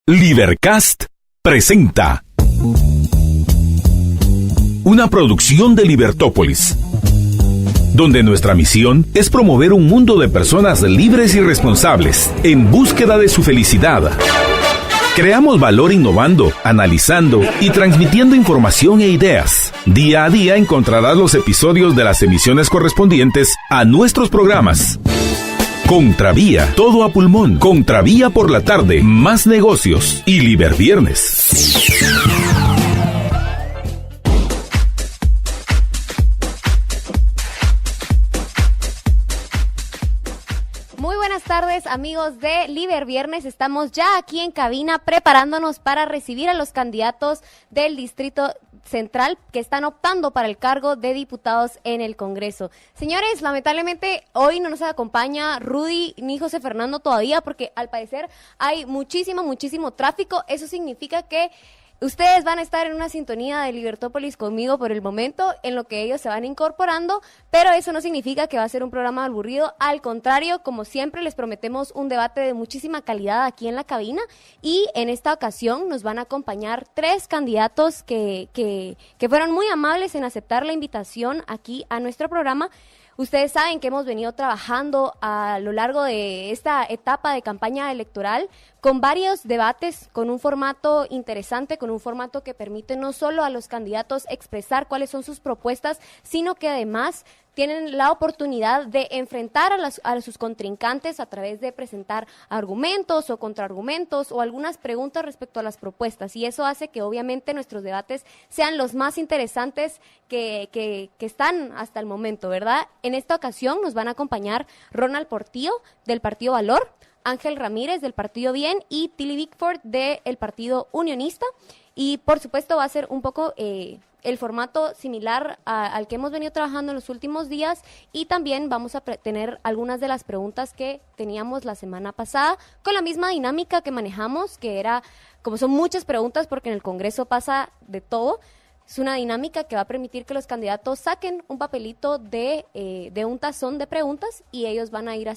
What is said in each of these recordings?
Libercast presenta una producción de Libertópolis, donde nuestra misión es promover un mundo de personas libres y responsables en búsqueda de su felicidad. Creamos valor innovando, analizando y transmitiendo información e ideas. Día a día encontrarás los episodios de las emisiones correspondientes a nuestros programas. Contravía, todo a pulmón. Contravía por la tarde, más negocios y Liberviernes. Muy buenas tardes, amigos de Liberviernes. Estamos ya aquí en cabina preparándonos para recibir a los candidatos del Distrito Central que están optando para el cargo de diputados en el Congreso. Señores, lamentablemente hoy no nos acompaña Rudy ni José Fernando todavía porque al parecer hay muchísimo tráfico. Eso significa que ustedes van a estar en una sintonía de Libertópolis conmigo por el momento, en lo que ellos se van incorporando, pero eso no significa que va a ser un programa aburrido. Al contrario, como siempre, les prometemos un debate de muchísima calidad aquí en la cabina, y en esta ocasión nos van a acompañar tres candidatos que fueron muy amables en aceptar la invitación aquí a nuestro programa. Ustedes saben que hemos venido trabajando a lo largo de esta etapa de campaña electoral con varios debates, con un formato interesante, con un formato que permite no solo a los candidatos expresar cuáles son sus propuestas, sino que además tienen la oportunidad de enfrentar a sus contrincantes a través de presentar argumentos o contraargumentos o algunas preguntas respecto a las propuestas, y eso hace que obviamente nuestros debates sean los más interesantes que están hasta el momento, ¿verdad? En esta ocasión nos van a acompañar Ronald Portillo del Partido Valor, Ángel Ramírez del Partido Bien y Tilly Bickford del Partido Unionista, y por supuesto va a ser un poco el formato similar al que hemos venido trabajando en los últimos días, y también vamos a tener algunas de las preguntas que teníamos la semana pasada con la misma dinámica que manejamos, que era, como son muchas preguntas porque en el Congreso pasa de todo, es una dinámica que va a permitir que los candidatos saquen un papelito de un tazón de preguntas, y ellos van a ir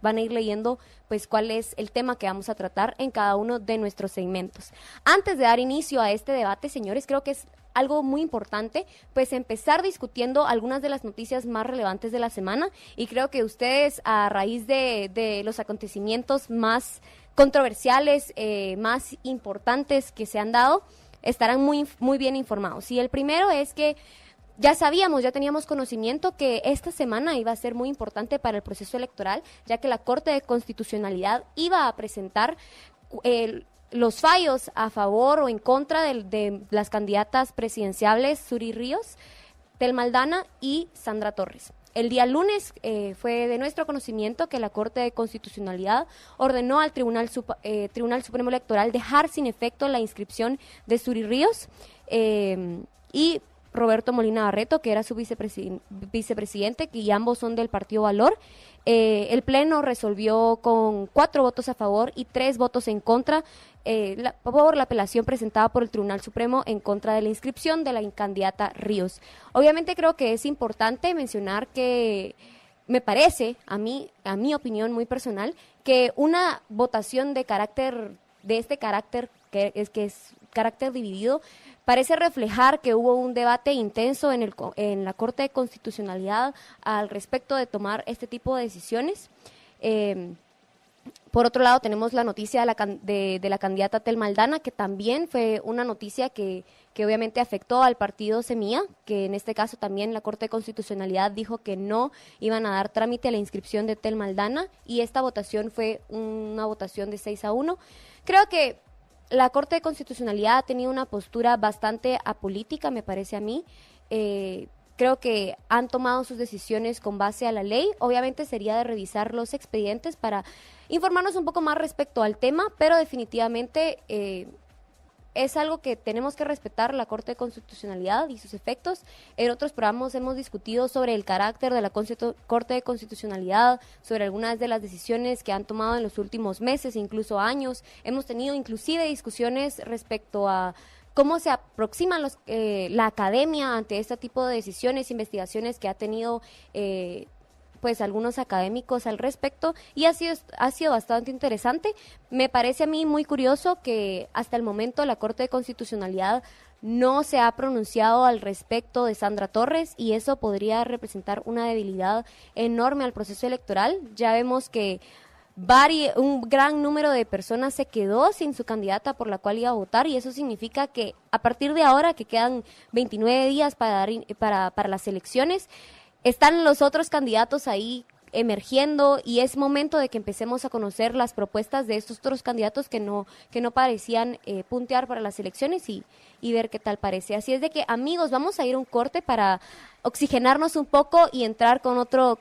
van a ir leyendo pues cuál es el tema que vamos a tratar en cada uno de nuestros segmentos. Antes de dar inicio a este debate, señores, creo que es algo muy importante, pues empezar discutiendo algunas de las noticias más relevantes de la semana, y creo que ustedes, a raíz de los acontecimientos más controversiales, más importantes que se han dado, estarán muy bien informados. Y el primero es que ya teníamos conocimiento que esta semana iba a ser muy importante para el proceso electoral, ya que la Corte de Constitucionalidad iba a presentar los fallos a favor o en contra de las candidatas presidenciables Zury Ríos, Thelma Aldana y Sandra Torres. El día lunes fue de nuestro conocimiento que la Corte de Constitucionalidad ordenó al Tribunal Supremo Electoral dejar sin efecto la inscripción de Zury Ríos y Roberto Molina Barreto, que era su vicepresidente, y ambos son del Partido Valor. El Pleno resolvió con 4 votos a favor y 3 votos en contra por la apelación presentada por el Tribunal Supremo en contra de la inscripción de la candidata Ríos. Obviamente creo que es importante mencionar que me parece, a mi opinión muy personal, que una votación de este carácter, que es carácter dividido, parece reflejar que hubo un debate intenso en la Corte de Constitucionalidad al respecto de tomar este tipo de decisiones. Por otro lado, tenemos la noticia de la candidata Thelma Aldana, que también fue una noticia que obviamente afectó al partido Semilla, que en este caso también la Corte de Constitucionalidad dijo que no iban a dar trámite a la inscripción de Thelma Aldana, y esta votación fue una votación de 6-1. Creo que la Corte de Constitucionalidad ha tenido una postura bastante apolítica, me parece a mí. Creo que han tomado sus decisiones con base a la ley. Obviamente sería de revisar los expedientes para informarnos un poco más respecto al tema, pero definitivamente es algo que tenemos que respetar, la Corte de Constitucionalidad y sus efectos. En otros programas hemos discutido sobre el carácter de la Corte de Constitucionalidad, sobre algunas de las decisiones que han tomado en los últimos meses, incluso años. Hemos tenido inclusive discusiones respecto a cómo se aproximan la academia ante este tipo de decisiones, investigaciones que ha tenido pues algunos académicos al respecto y ha sido bastante interesante. Me parece a mí muy curioso que hasta el momento la Corte de Constitucionalidad no se ha pronunciado al respecto de Sandra Torres y eso podría representar una debilidad enorme al proceso electoral. Ya vemos que un gran número de personas se quedó sin su candidata por la cual iba a votar y eso significa que a partir de ahora, que quedan 29 días para las elecciones, están los otros candidatos ahí emergiendo y es momento de que empecemos a conocer las propuestas de estos otros candidatos que no parecían puntear para las elecciones y ver qué tal parece. Así es de que, amigos, vamos a ir a un corte para oxigenarnos un poco y entrar con otra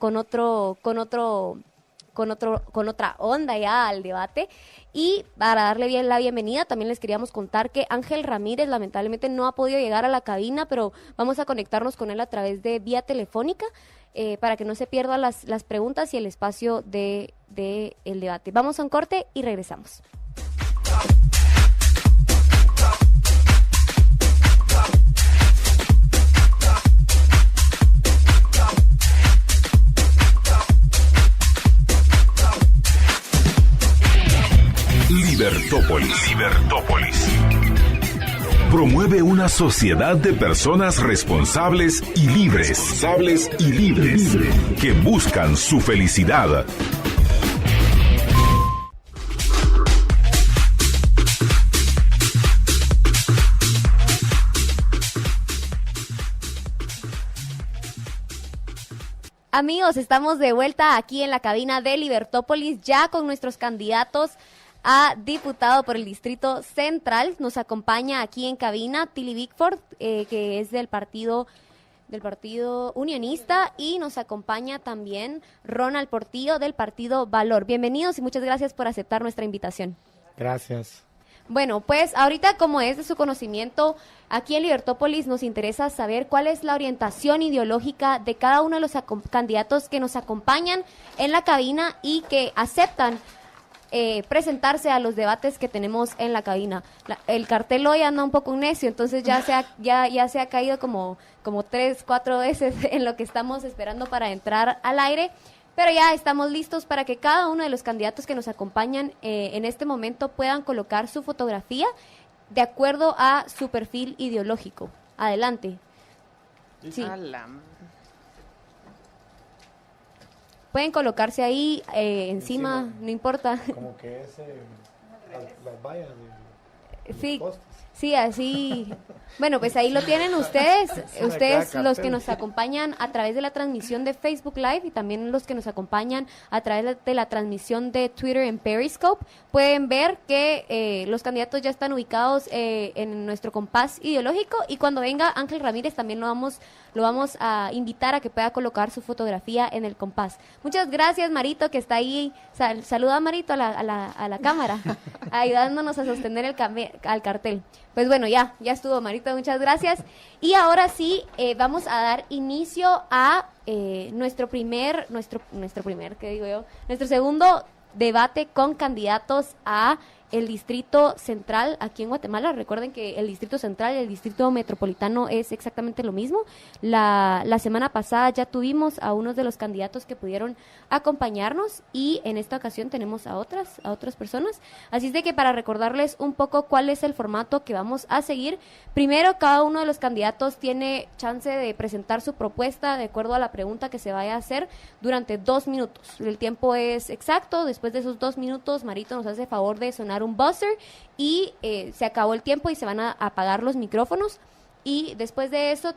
onda ya al debate. Y para darle la bienvenida, también les queríamos contar que Ángel Ramírez lamentablemente no ha podido llegar a la cabina, pero vamos a conectarnos con él a través de vía telefónica para que no se pierdan las preguntas y el espacio de el debate. Vamos a un corte y regresamos. Libertópolis. Promueve una sociedad de personas responsables y libres. Que buscan su felicidad. Amigos, estamos de vuelta aquí en la cabina de Libertópolis, ya con nuestros candidatos a diputado por el Distrito Central. Nos acompaña aquí en cabina Tilly Bickford, que es del partido unionista, y nos acompaña también Ronald Portillo del partido Valor. Bienvenidos y muchas gracias por aceptar nuestra invitación. Gracias. Bueno, pues ahorita, como es de su conocimiento, aquí en Libertópolis nos interesa saber cuál es la orientación ideológica de cada uno de los candidatos que nos acompañan en la cabina y que aceptan presentarse a los debates que tenemos en la cabina. El cartel hoy anda un poco necio, entonces ya se ha caído como 3-4 veces en lo que estamos esperando para entrar al aire, pero ya estamos listos para que cada uno de los candidatos que nos acompañan en este momento puedan colocar su fotografía de acuerdo a su perfil ideológico. Adelante. Sí. Pueden colocarse ahí encima, no importa. Como que es las vallas de sí, los postes. Sí, así. Bueno, pues ahí lo tienen ustedes los que nos acompañan a través de la transmisión de Facebook Live y también los que nos acompañan a través de la transmisión de Twitter en Periscope, pueden ver que los candidatos ya están ubicados en nuestro compás ideológico y cuando venga Ángel Ramírez también lo vamos a invitar a que pueda colocar su fotografía en el compás. Muchas gracias, Marito, que está ahí. Saluda a Marito a la cámara, ayudándonos a sostener al cartel. Pues bueno, ya estuvo, Marito, muchas gracias. Y ahora sí, vamos a dar inicio a nuestro segundo debate con candidatos a el Distrito Central aquí en Guatemala. Recuerden que el Distrito Central y el Distrito Metropolitano es exactamente lo mismo. La semana pasada ya tuvimos a unos de los candidatos que pudieron acompañarnos y en esta ocasión tenemos a otras personas. Así es de que para recordarles un poco cuál es el formato que vamos a seguir, primero cada uno de los candidatos tiene chance de presentar su propuesta de acuerdo a la pregunta que se vaya a hacer durante 2 minutos. El tiempo es exacto. Después de esos 2 minutos, Marito nos hace favor de sonar un buzzer y se acabó el tiempo y se van a apagar los micrófonos y después de eso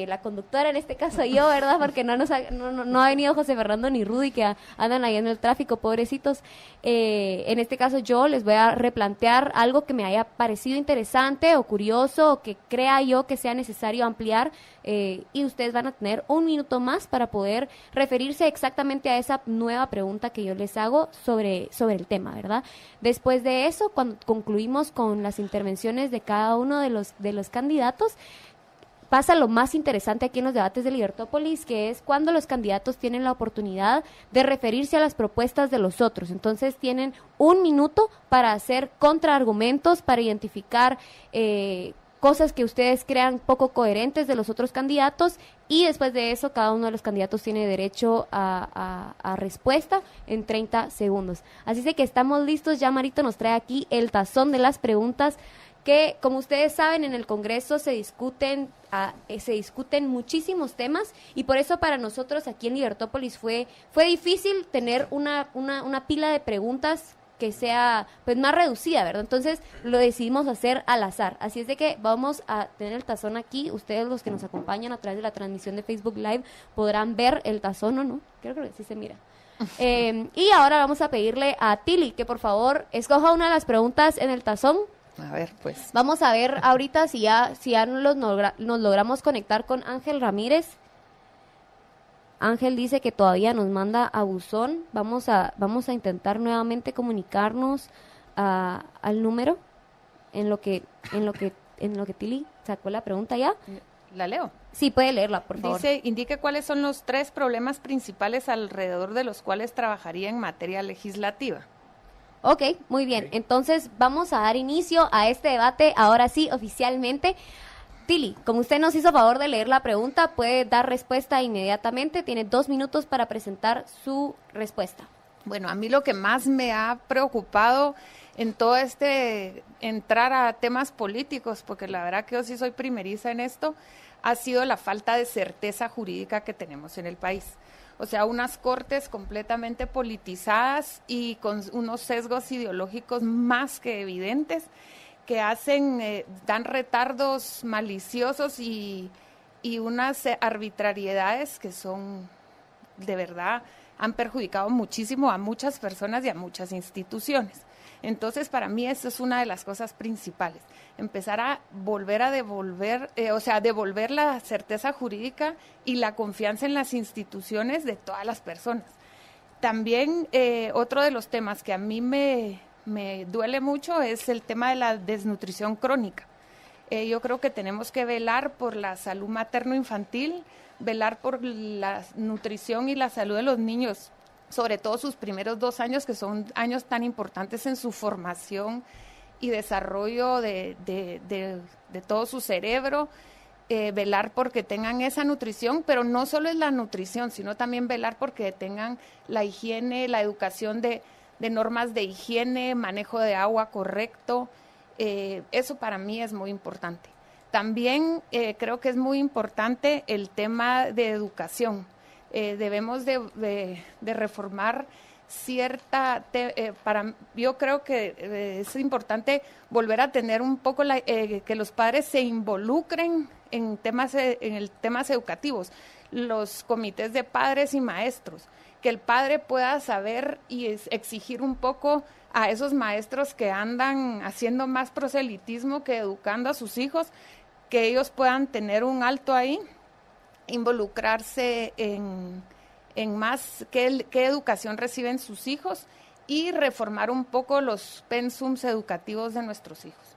la conductora, en este caso yo, ¿verdad? Porque no ha venido José Fernando ni Rudy, que andan ahí en el tráfico, pobrecitos. En este caso yo les voy a replantear algo que me haya parecido interesante o curioso o que crea yo que sea necesario ampliar y ustedes van a tener 1 minuto más para poder referirse exactamente a esa nueva pregunta que yo les hago sobre el tema, ¿verdad? Después de eso, cuando concluimos con las intervenciones de cada uno de los candidatos, pasa lo más interesante aquí en los debates de Libertópolis, que es cuando los candidatos tienen la oportunidad de referirse a las propuestas de los otros. Entonces tienen 1 minuto para hacer contraargumentos, para identificar cosas que ustedes crean poco coherentes de los otros candidatos, y después de eso cada uno de los candidatos tiene derecho a respuesta en 30 segundos. Así es que estamos listos, ya Marito nos trae aquí el tazón de las preguntas que, como ustedes saben, en el Congreso se discuten muchísimos temas, y por eso para nosotros aquí en Libertópolis fue difícil tener una pila de preguntas que sea pues más reducida, ¿verdad? Entonces lo decidimos hacer al azar. Así es de que vamos a tener el tazón aquí. Ustedes, los que nos acompañan a través de la transmisión de Facebook Live, podrán ver el tazón, ¿o no? Creo que sí se mira. Y ahora vamos a pedirle a Tili que por favor escoja una de las preguntas en el tazón. A ver, pues. Vamos a ver ahorita si ya nos logramos conectar con Ángel Ramírez. Ángel dice que todavía nos manda a buzón. Vamos a intentar nuevamente comunicarnos al número en lo que Tili sacó la pregunta ya. ¿La leo? Sí, puede leerla, por favor. Dice, indique cuáles son los 3 problemas principales alrededor de los cuales trabajaría en materia legislativa. Ok, muy bien. Entonces vamos a dar inicio a este debate, ahora sí, oficialmente. Tili, como usted nos hizo favor de leer la pregunta, puede dar respuesta inmediatamente. Tiene 2 minutos para presentar su respuesta. Bueno, a mí lo que más me ha preocupado en todo entrar a temas políticos, porque la verdad que yo sí soy primeriza en esto, ha sido la falta de certeza jurídica que tenemos en el país. O sea, unas cortes completamente politizadas y con unos sesgos ideológicos más que evidentes, que dan retardos maliciosos y unas arbitrariedades que son, de verdad, han perjudicado muchísimo a muchas personas y a muchas instituciones. Entonces, para mí eso es una de las cosas principales, empezar a devolver la certeza jurídica y la confianza en las instituciones de todas las personas. También otro de los temas que a mí me duele mucho es el tema de la desnutrición crónica. Yo creo que tenemos que velar por la salud materno-infantil, velar por la nutrición y la salud de los niños, sobre todo sus primeros 2 años, que son años tan importantes en su formación y desarrollo de todo su cerebro. Velar porque tengan esa nutrición, pero no solo es la nutrición, sino también velar porque tengan la higiene, la educación de normas de higiene, manejo de agua correcto. Eso para mí es muy importante. También creo que es muy importante el tema de educación. Debemos de reformar yo creo que es importante volver a tener un poco que los padres se involucren en temas educativos, los comités de padres y maestros, que el padre pueda saber y exigir un poco a esos maestros que andan haciendo más proselitismo que educando a sus hijos, que ellos puedan tener un alto ahí, involucrarse en más qué educación reciben sus hijos y reformar un poco los pensums educativos de nuestros hijos.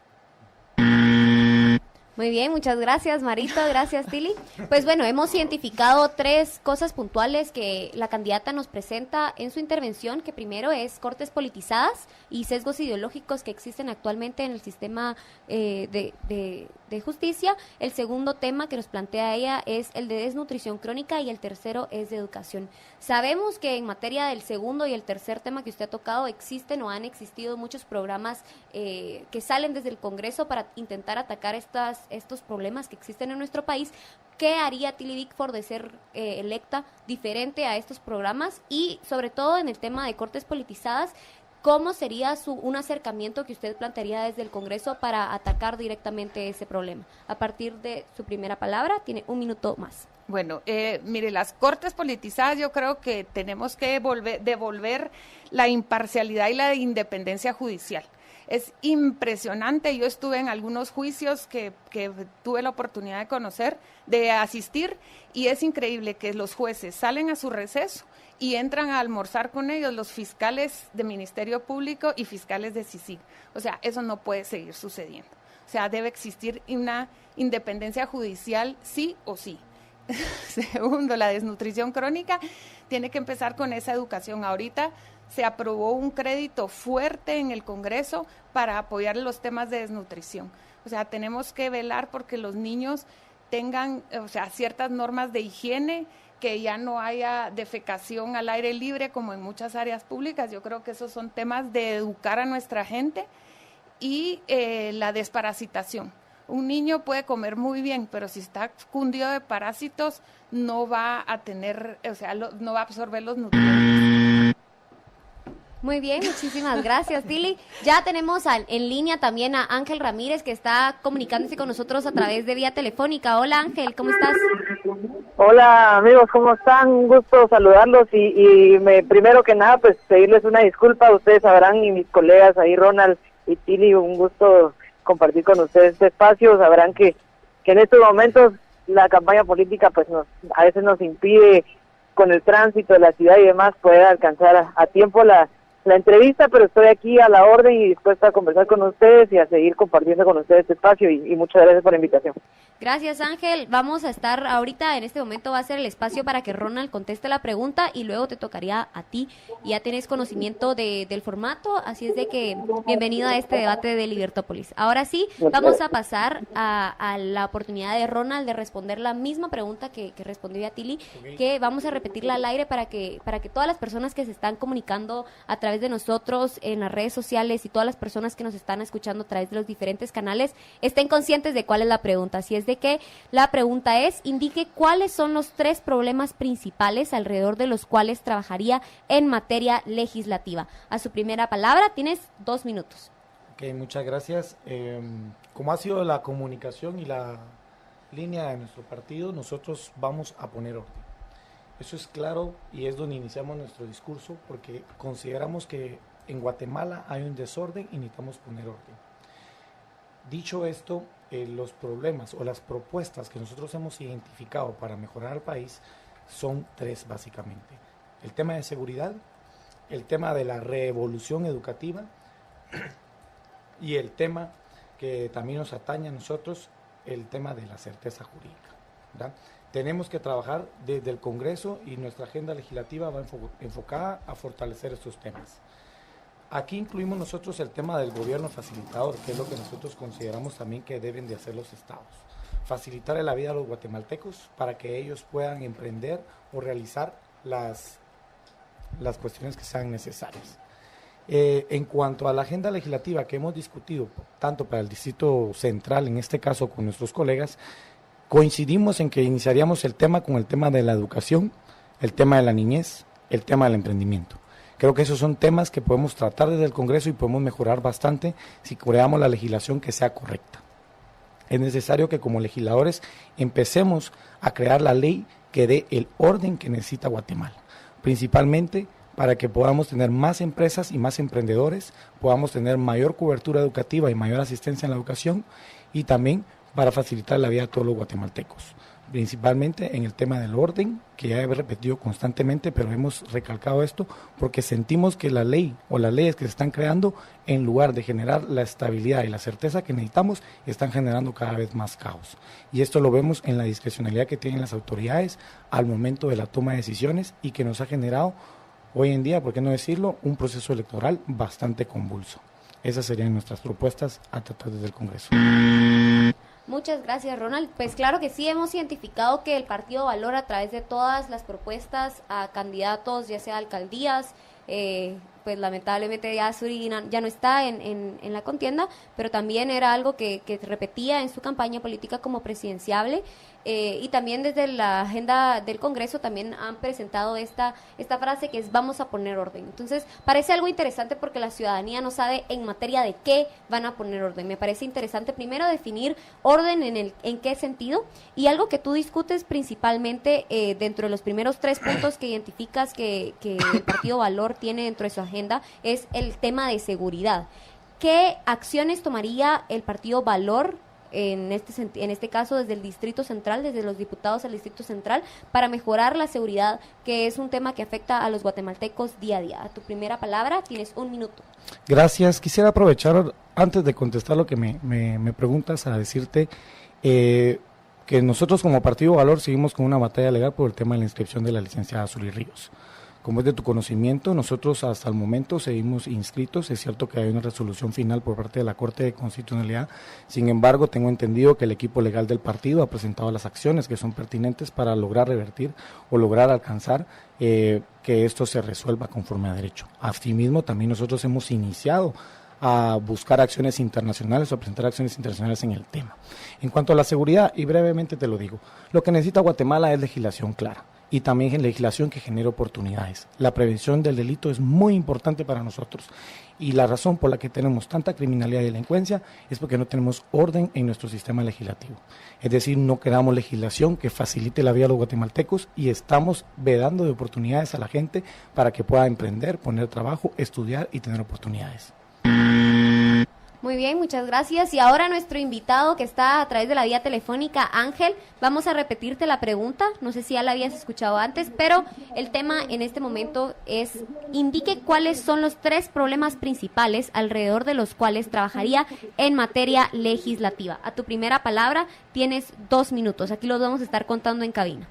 Muy bien, muchas gracias Marito, gracias Tili. Pues bueno, hemos identificado 3 cosas puntuales que la candidata nos presenta en su intervención, que primero es cortes politizadas y sesgos ideológicos que existen actualmente en el sistema de justicia. El segundo tema que nos plantea ella es el de desnutrición crónica y el tercero es de educación. Sabemos que en materia del segundo y el tercer tema que usted ha tocado existen o han existido muchos programas que salen desde el Congreso para intentar atacar estos problemas que existen en nuestro país. ¿Qué haría Tili Bickford de ser electa diferente a estos programas? Y sobre todo en el tema de cortes politizadas, ¿cómo sería un acercamiento que usted plantearía desde el Congreso para atacar directamente ese problema? A partir de su primera palabra, tiene 1 minuto más. Bueno, mire, las cortes politizadas yo creo que tenemos que devolver la imparcialidad y la independencia judicial. Es impresionante, yo estuve en algunos juicios que tuve la oportunidad de asistir, y es increíble que los jueces salen a su receso y entran a almorzar con ellos los fiscales de Ministerio Público y fiscales de CICIG. O sea, eso no puede seguir sucediendo. O sea, debe existir una independencia judicial sí o sí. Segundo, la desnutrición crónica tiene que empezar con esa educación. Ahorita se aprobó un crédito fuerte en el Congreso para apoyar los temas de desnutrición. O O sea, tenemos que velar porque los niños tengan, o sea, ciertas normas de higiene, que ya no haya defecación al aire libre como en muchas áreas públicas. Yo creo que esos son temas de educar a nuestra gente, y la desparasitación. Un niño puede comer muy bien, pero si está cundido de parásitos, no va a tener, o sea, no va a absorber los nutrientes. Muy bien, muchísimas gracias, Tili. Ya tenemos en línea también a Ángel Ramírez, que está comunicándose con nosotros a través de vía telefónica. Hola, Ángel, ¿cómo estás? Hola, amigos, ¿cómo están? Un gusto saludarlos primero que nada, pues pedirles una disculpa. Ustedes sabrán, y mis colegas ahí, Ronald y Tili, un gusto compartir con ustedes este espacio. Sabrán que en estos momentos la campaña política pues a veces nos impide, con el tránsito de la ciudad y demás, poder alcanzar a tiempo la entrevista, pero estoy aquí a la orden y dispuesta a conversar con ustedes y a seguir compartiendo con ustedes este espacio, y muchas gracias por la invitación. Gracias, Ángel. Vamos a estar ahorita, en este momento va a ser el espacio para que Ronald conteste la pregunta, y luego te tocaría a ti. Ya tienes conocimiento del formato, así es de que bienvenido a este debate de Libertópolis. Ahora sí, vamos a pasar a la oportunidad de Ronald de responder la misma pregunta que respondió ya Tili, que vamos a repetirla al aire para que todas las personas que se están comunicando a través de nosotros en las redes sociales y todas las personas que nos están escuchando a través de los diferentes canales estén conscientes de cuál es la pregunta. Así es de que la pregunta es: indique cuáles son los 3 problemas principales alrededor de los cuales trabajaría en materia legislativa. A su primera palabra, tienes 2 minutos. Ok, muchas gracias. Como ha sido la comunicación y la línea de nuestro partido, nosotros vamos a poner orden. Eso es claro, y es donde iniciamos nuestro discurso, porque consideramos que en Guatemala hay un desorden y necesitamos poner orden. Dicho esto, los problemas o las propuestas que nosotros hemos identificado para mejorar al país son 3 básicamente. El tema de seguridad, el tema de la revolución educativa y el tema que también nos atañe a nosotros, el tema de la certeza jurídica, ¿verdad? Tenemos que trabajar desde el Congreso, y nuestra agenda legislativa va enfocada a fortalecer estos temas. Aquí incluimos nosotros el tema del gobierno facilitador, que es lo que nosotros consideramos también que deben de hacer los estados. Facilitarle la vida a los guatemaltecos para que ellos puedan emprender o realizar las cuestiones que sean necesarias. En cuanto a la agenda legislativa que hemos discutido, tanto para el Distrito Central, en este caso con nuestros colegas, coincidimos en que iniciaríamos el tema con el tema de la educación, el tema de la niñez, el tema del emprendimiento. Creo que esos son temas que podemos tratar desde el Congreso y podemos mejorar bastante si creamos la legislación que sea correcta. Es necesario que como legisladores empecemos a crear la ley que dé el orden que necesita Guatemala, principalmente para que podamos tener más empresas y más emprendedores, podamos tener mayor cobertura educativa y mayor asistencia en la educación, y también para facilitar la vida a todos los guatemaltecos, principalmente en el tema del orden, que ya he repetido constantemente, pero hemos recalcado esto porque sentimos que la ley o las leyes que se están creando, en lugar de generar la estabilidad y la certeza que necesitamos, están generando cada vez más caos. Y esto lo vemos en la discrecionalidad que tienen las autoridades al momento de la toma de decisiones, y que nos ha generado hoy en día, por qué no decirlo, un proceso electoral bastante convulso. Esas serían nuestras propuestas a tratar desde el Congreso. Muchas gracias, Ronald. Pues claro que sí, hemos identificado que el partido valora a través de todas las propuestas a candidatos, ya sea a alcaldías, pues lamentablemente ya Suri ya no está en la contienda, pero también era algo que repetía en su campaña política como presidenciable, y también desde la agenda del Congreso también han presentado esta frase que es: vamos a poner orden. Entonces parece algo interesante porque la ciudadanía no sabe en materia de qué van a poner orden. Me parece interesante primero definir orden en qué sentido, y algo que tú discutes principalmente dentro de los primeros 3 puntos que identificas que el Partido Valor tiene dentro de su agenda es el tema de seguridad. ¿Qué acciones tomaría el Partido Valor en este caso desde el Distrito Central, desde los diputados del Distrito Central, para mejorar la seguridad, que es un tema que afecta a los guatemaltecos día a día? A tu primera palabra, tienes 1 minuto. Gracias. Quisiera aprovechar, antes de contestar lo que me preguntas, a decirte que nosotros como Partido Valor seguimos con una batalla legal por el tema de la inscripción de la licenciada Suri Ríos. Como es de tu conocimiento, nosotros hasta el momento seguimos inscritos. Es cierto que hay una resolución final por parte de la Corte de Constitucionalidad. Sin embargo, tengo entendido que el equipo legal del partido ha presentado las acciones que son pertinentes para lograr revertir o lograr alcanzar que esto se resuelva conforme a derecho. Asimismo, también nosotros hemos iniciado a buscar acciones internacionales o a presentar acciones internacionales en el tema. En cuanto a la seguridad, y brevemente te lo digo, lo que necesita Guatemala es legislación clara y también legislación que genere oportunidades. La prevención del delito es muy importante para nosotros y la razón por la que tenemos tanta criminalidad y delincuencia es porque no tenemos orden en nuestro sistema legislativo. Es decir, no creamos legislación que facilite la vida a los guatemaltecos y estamos vedando de oportunidades a la gente para que pueda emprender, poner trabajo, estudiar y tener oportunidades. Muy bien, muchas gracias. Y ahora nuestro invitado que está a través de la vía telefónica, Ángel, vamos a repetirte la pregunta, no sé si ya la habías escuchado antes, pero el tema en este momento es, indique cuáles son los 3 problemas principales alrededor de los cuales trabajaría en materia legislativa. A tu primera palabra tienes 2 minutos, aquí los vamos a estar contando en cabina.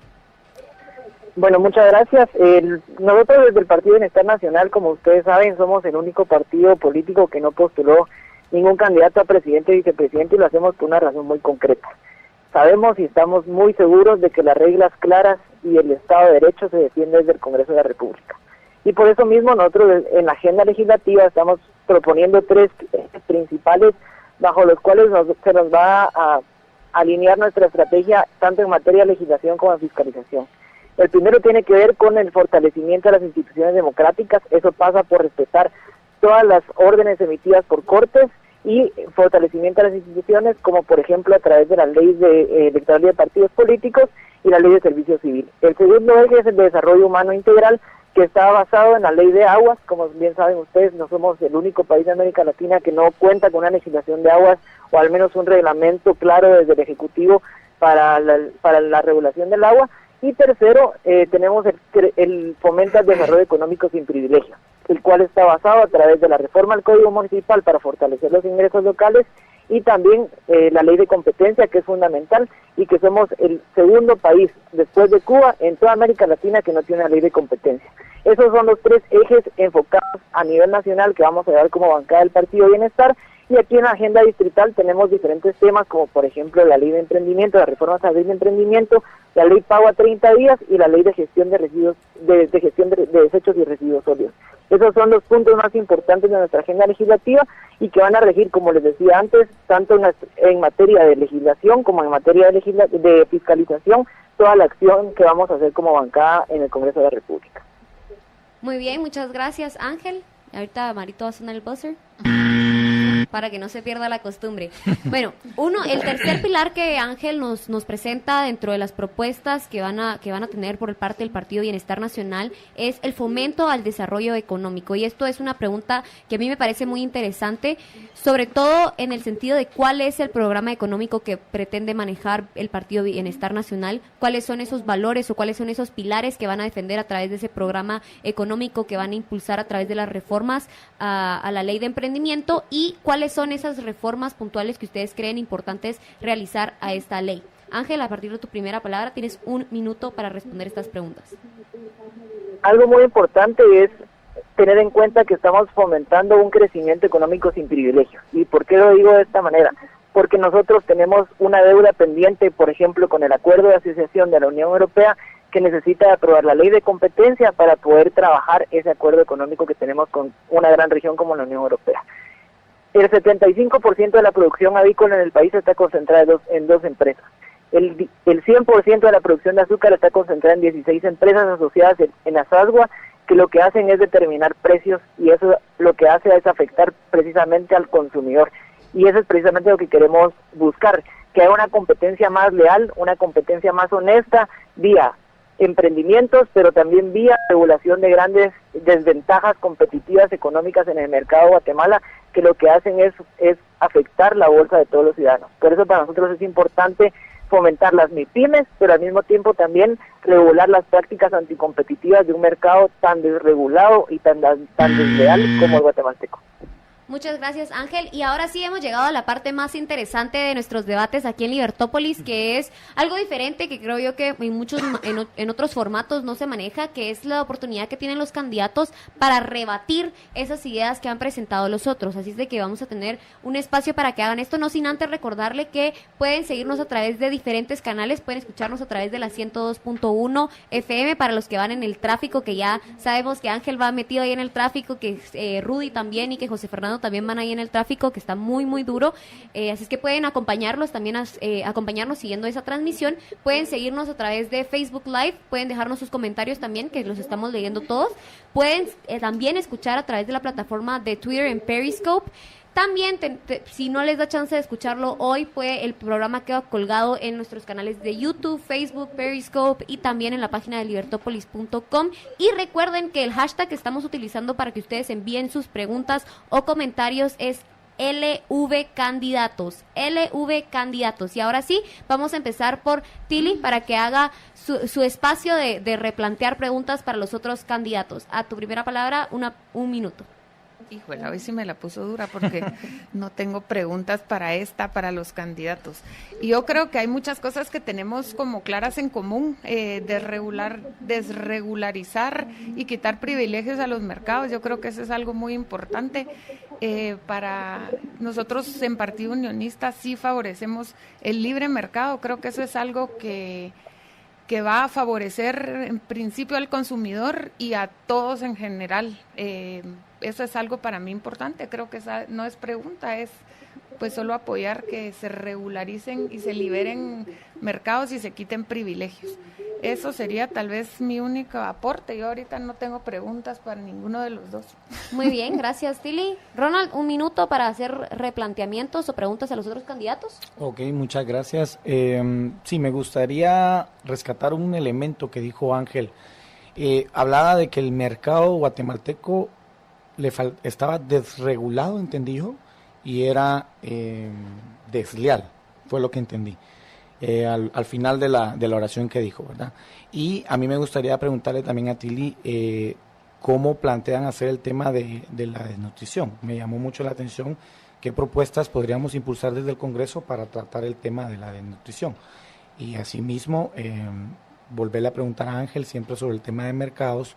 Bueno, muchas gracias. Nosotros desde el Partido Bienestar Nacional, como ustedes saben, somos el único partido político que no postuló ningún candidato a presidente y vicepresidente, y lo hacemos por una razón muy concreta. Sabemos y estamos muy seguros de que las reglas claras y el Estado de Derecho se defiende desde el Congreso de la República. Y por eso mismo nosotros en la agenda legislativa estamos proponiendo 3 principales bajo los cuales se nos va a alinear nuestra estrategia tanto en materia de legislación como en fiscalización. El primero tiene que ver con el fortalecimiento de las instituciones democráticas. Eso pasa por respetar todas las órdenes emitidas por cortes y fortalecimiento de las instituciones, como por ejemplo a través de la ley de electoral de partidos políticos y la ley de servicio civil. El segundo eje es el de desarrollo humano integral, que está basado en la ley de aguas. Como bien saben ustedes, no somos el único país de América Latina que no cuenta con una legislación de aguas o al menos un reglamento claro desde el Ejecutivo para la regulación del agua. Y tercero, tenemos el fomento al desarrollo económico sin privilegios, el cual está basado a través de la reforma al Código Municipal para fortalecer los ingresos locales y también la ley de competencia, que es fundamental, y que somos el segundo país después de Cuba en toda América Latina que no tiene una ley de competencia. Esos son los 3 ejes enfocados a nivel nacional que vamos a dar como bancada del Partido Bienestar. Y aquí en la agenda distrital tenemos diferentes temas, como por ejemplo la ley de emprendimiento, la reforma a la ley de emprendimiento, la ley pago a 30 días y la ley de gestión de residuos, de gestión de desechos y residuos sólidos. Esos son los puntos más importantes de nuestra agenda legislativa y que van a regir, como les decía antes, tanto en materia de legislación como en materia de fiscalización, toda la acción que vamos a hacer como bancada en el Congreso de la República. Muy bien, muchas gracias, Ángel. Ahorita Marito va a sonar el buzzer para que no se pierda la costumbre. Bueno, el tercer pilar que Ángel nos presenta dentro de las propuestas que van a tener por parte del Partido Bienestar Nacional es el fomento al desarrollo económico. Y esto es una pregunta que a mí me parece muy interesante, sobre todo en el sentido de cuál es el programa económico que pretende manejar el Partido Bienestar Nacional, cuáles son esos valores o cuáles son esos pilares que van a defender a través de ese programa económico que van a impulsar a través de las reformas a la ley de emprendimiento, y cuáles son esas reformas puntuales que ustedes creen importantes realizar a esta ley. Ángel, a partir de tu primera palabra tienes 1 minuto para responder estas preguntas. Algo muy importante es tener en cuenta que estamos fomentando un crecimiento económico sin privilegios. ¿Y por qué lo digo de esta manera? Porque nosotros tenemos una deuda pendiente, por ejemplo, con el acuerdo de asociación de la Unión Europea, que necesita aprobar la ley de competencia para poder trabajar ese acuerdo económico que tenemos con una gran región como la Unión Europea. El 75% de la producción avícola en el país está concentrada en 2 empresas. El 100% de la producción de azúcar está concentrada en 16 empresas asociadas en Azagua, que lo que hacen es determinar precios, y eso lo que hace es afectar precisamente al consumidor. Y eso es precisamente lo que queremos buscar, que haya una competencia más leal, una competencia más honesta, vía emprendimientos, pero también vía regulación de grandes desventajas competitivas económicas en el mercado de Guatemala, que lo que hacen es afectar la bolsa de todos los ciudadanos. Por eso para nosotros es importante fomentar las MIPYMES, pero al mismo tiempo también regular las prácticas anticompetitivas de un mercado tan desregulado y tan desleal como el guatemalteco. Muchas gracias, Ángel. Y ahora sí hemos llegado a la parte más interesante de nuestros debates aquí en Libertópolis, que es algo diferente que creo yo que en otros formatos no se maneja, que es la oportunidad que tienen los candidatos para rebatir esas ideas que han presentado los otros. Así es de que vamos a tener un espacio para que hagan esto, no sin antes recordarle que pueden seguirnos a través de diferentes canales, pueden escucharnos a través de la 102.1 FM para los que van en el tráfico, que ya sabemos que Ángel va metido ahí en el tráfico, que Rudy también y que José Fernando también van ahí en el tráfico, que está muy, muy duro. Así es que pueden acompañarlos también, acompañarnos siguiendo esa transmisión. Pueden seguirnos a través de Facebook Live, pueden dejarnos sus comentarios también, que los estamos leyendo todos. Pueden también escuchar a través de la plataforma de Twitter en Periscope. También, si no les da chance de escucharlo hoy, el programa queda colgado en nuestros canales de YouTube, Facebook, Periscope y también en la página de libertopolis.com. Y recuerden que el hashtag que estamos utilizando para que ustedes envíen sus preguntas o comentarios es LVCandidatos. LVCandidatos. Y ahora sí, vamos a empezar por Tili para que haga su espacio de replantear preguntas para los otros candidatos. A tu primera palabra, un minuto. Híjole, hoy sí me la puso dura porque no tengo preguntas para los candidatos. Y yo creo que hay muchas cosas que tenemos como claras en común, desregularizar y quitar privilegios a los mercados. Yo creo que eso es algo muy importante. Para nosotros en Partido Unionista sí favorecemos el libre mercado. Creo que eso es algo que va a favorecer en principio al consumidor y a todos en general. Eso es algo para mí importante. Creo que esa no es pregunta, es pues solo apoyar que se regularicen y se liberen mercados y se quiten privilegios. Eso sería tal vez mi único aporte. Yo ahorita no tengo preguntas para ninguno de los dos. Muy bien, gracias, Tili. Ronald, un minuto para hacer replanteamientos o preguntas a los otros candidatos. Ok, muchas gracias. Sí, me gustaría rescatar un elemento que dijo Ángel. Hablaba de que el mercado guatemalteco estaba desregulado, entendí yo, y era desleal, fue lo que entendí. Al final de la oración que dijo, ¿verdad? Y a mí me gustaría preguntarle también a Tili cómo plantean hacer el tema de la desnutrición. Me llamó mucho la atención qué propuestas podríamos impulsar desde el Congreso para tratar el tema de la desnutrición. Y asimismo, volverle a preguntar a Ángel siempre sobre el tema de mercados,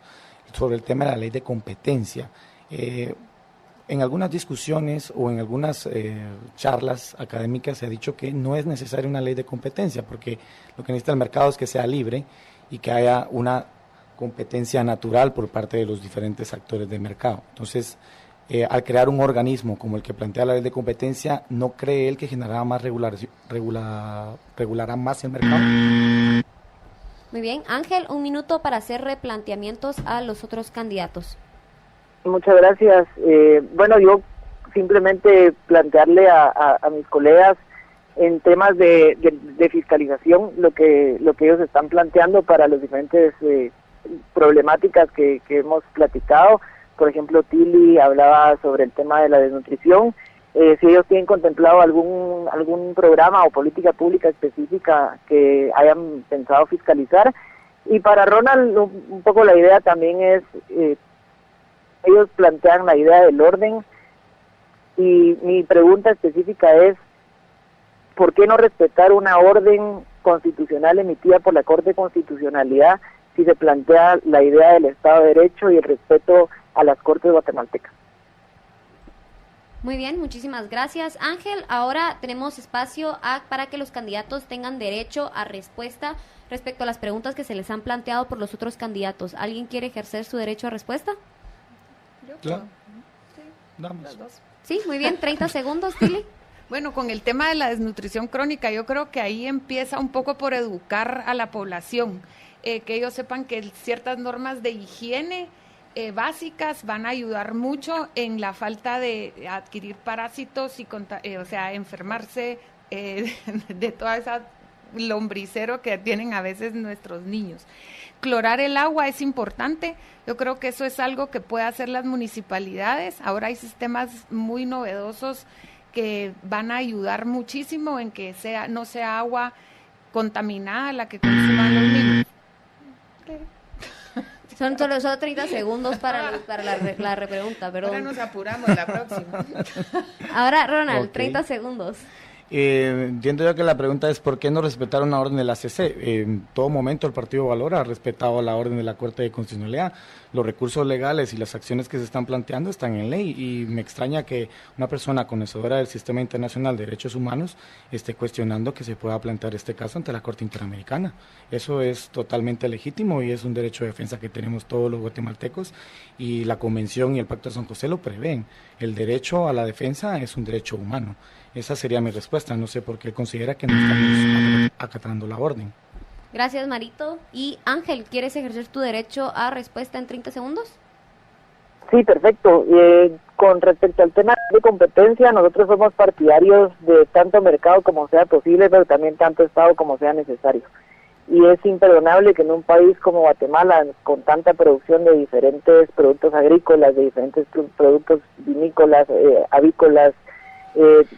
sobre el tema de la ley de competencia. En algunas discusiones o en algunas charlas académicas se ha dicho que no es necesaria una ley de competencia, porque lo que necesita el mercado es que sea libre y que haya una competencia natural por parte de los diferentes actores del mercado. Entonces, al crear un organismo como el que plantea la ley de competencia, ¿no cree él que generará más regulará más el mercado? Muy bien, Ángel, un minuto para hacer replanteamientos a los otros candidatos. Muchas gracias. Bueno, yo simplemente plantearle a mis colegas en temas de fiscalización lo que ellos están planteando para las diferentes problemáticas que hemos platicado. Por ejemplo, Tili hablaba sobre el tema de la desnutrición. Si ellos tienen contemplado algún programa o política pública específica que hayan pensado fiscalizar. Y para Ronald, un poco la idea también es... ellos plantean la idea del orden y mi pregunta específica es ¿por qué no respetar una orden constitucional emitida por la Corte de Constitucionalidad si se plantea la idea del Estado de Derecho y el respeto a las Cortes guatemaltecas? Muy bien, muchísimas gracias, Ángel. Ahora tenemos espacio para que los candidatos tengan derecho a respuesta respecto a las preguntas que se les han planteado por los otros candidatos. ¿Alguien quiere ejercer su derecho a respuesta? Claro. Sí, Vamos. Sí, muy bien, 30 segundos, Tili. Bueno, con el tema de la desnutrición crónica, yo creo que ahí empieza un poco por educar a la población, que ellos sepan que ciertas normas de higiene básicas van a ayudar mucho en la falta de adquirir parásitos y enfermarse de toda esa lombricero que tienen a veces nuestros niños. Clorar el agua es importante. Yo creo que eso es algo que puede hacer las municipalidades. Ahora hay sistemas muy novedosos que van a ayudar muchísimo en que no sea agua contaminada la que consuman los niños. Son solo 30 segundos para la repregunta, perdón. Ahora nos apuramos la próxima. Ahora, Ronald, Ok. 30 segundos. Entiendo yo que la pregunta es ¿por qué no respetaron la orden de la CC? En todo momento el Partido Valor ha respetado la orden de la Corte de Constitucionalidad. Los recursos legales y las acciones que se están planteando están en ley y me extraña que una persona conocedora del Sistema Internacional de Derechos Humanos esté cuestionando que se pueda plantear este caso ante la Corte Interamericana. Eso es totalmente legítimo y es un derecho de defensa que tenemos todos los guatemaltecos y la Convención y el Pacto de San José lo prevén. El derecho a la defensa es un derecho humano. Esa sería mi respuesta. No sé por qué considera que no estamos acatando la orden. Gracias, Marito. Y Ángel, ¿quieres ejercer tu derecho a respuesta en 30 segundos? Sí, perfecto. Con respecto al tema de competencia, nosotros somos partidarios de tanto mercado como sea posible, pero también tanto Estado como sea necesario. Y es imperdonable que en un país como Guatemala, con tanta producción de diferentes productos agrícolas, de diferentes productos vinícolas, avícolas,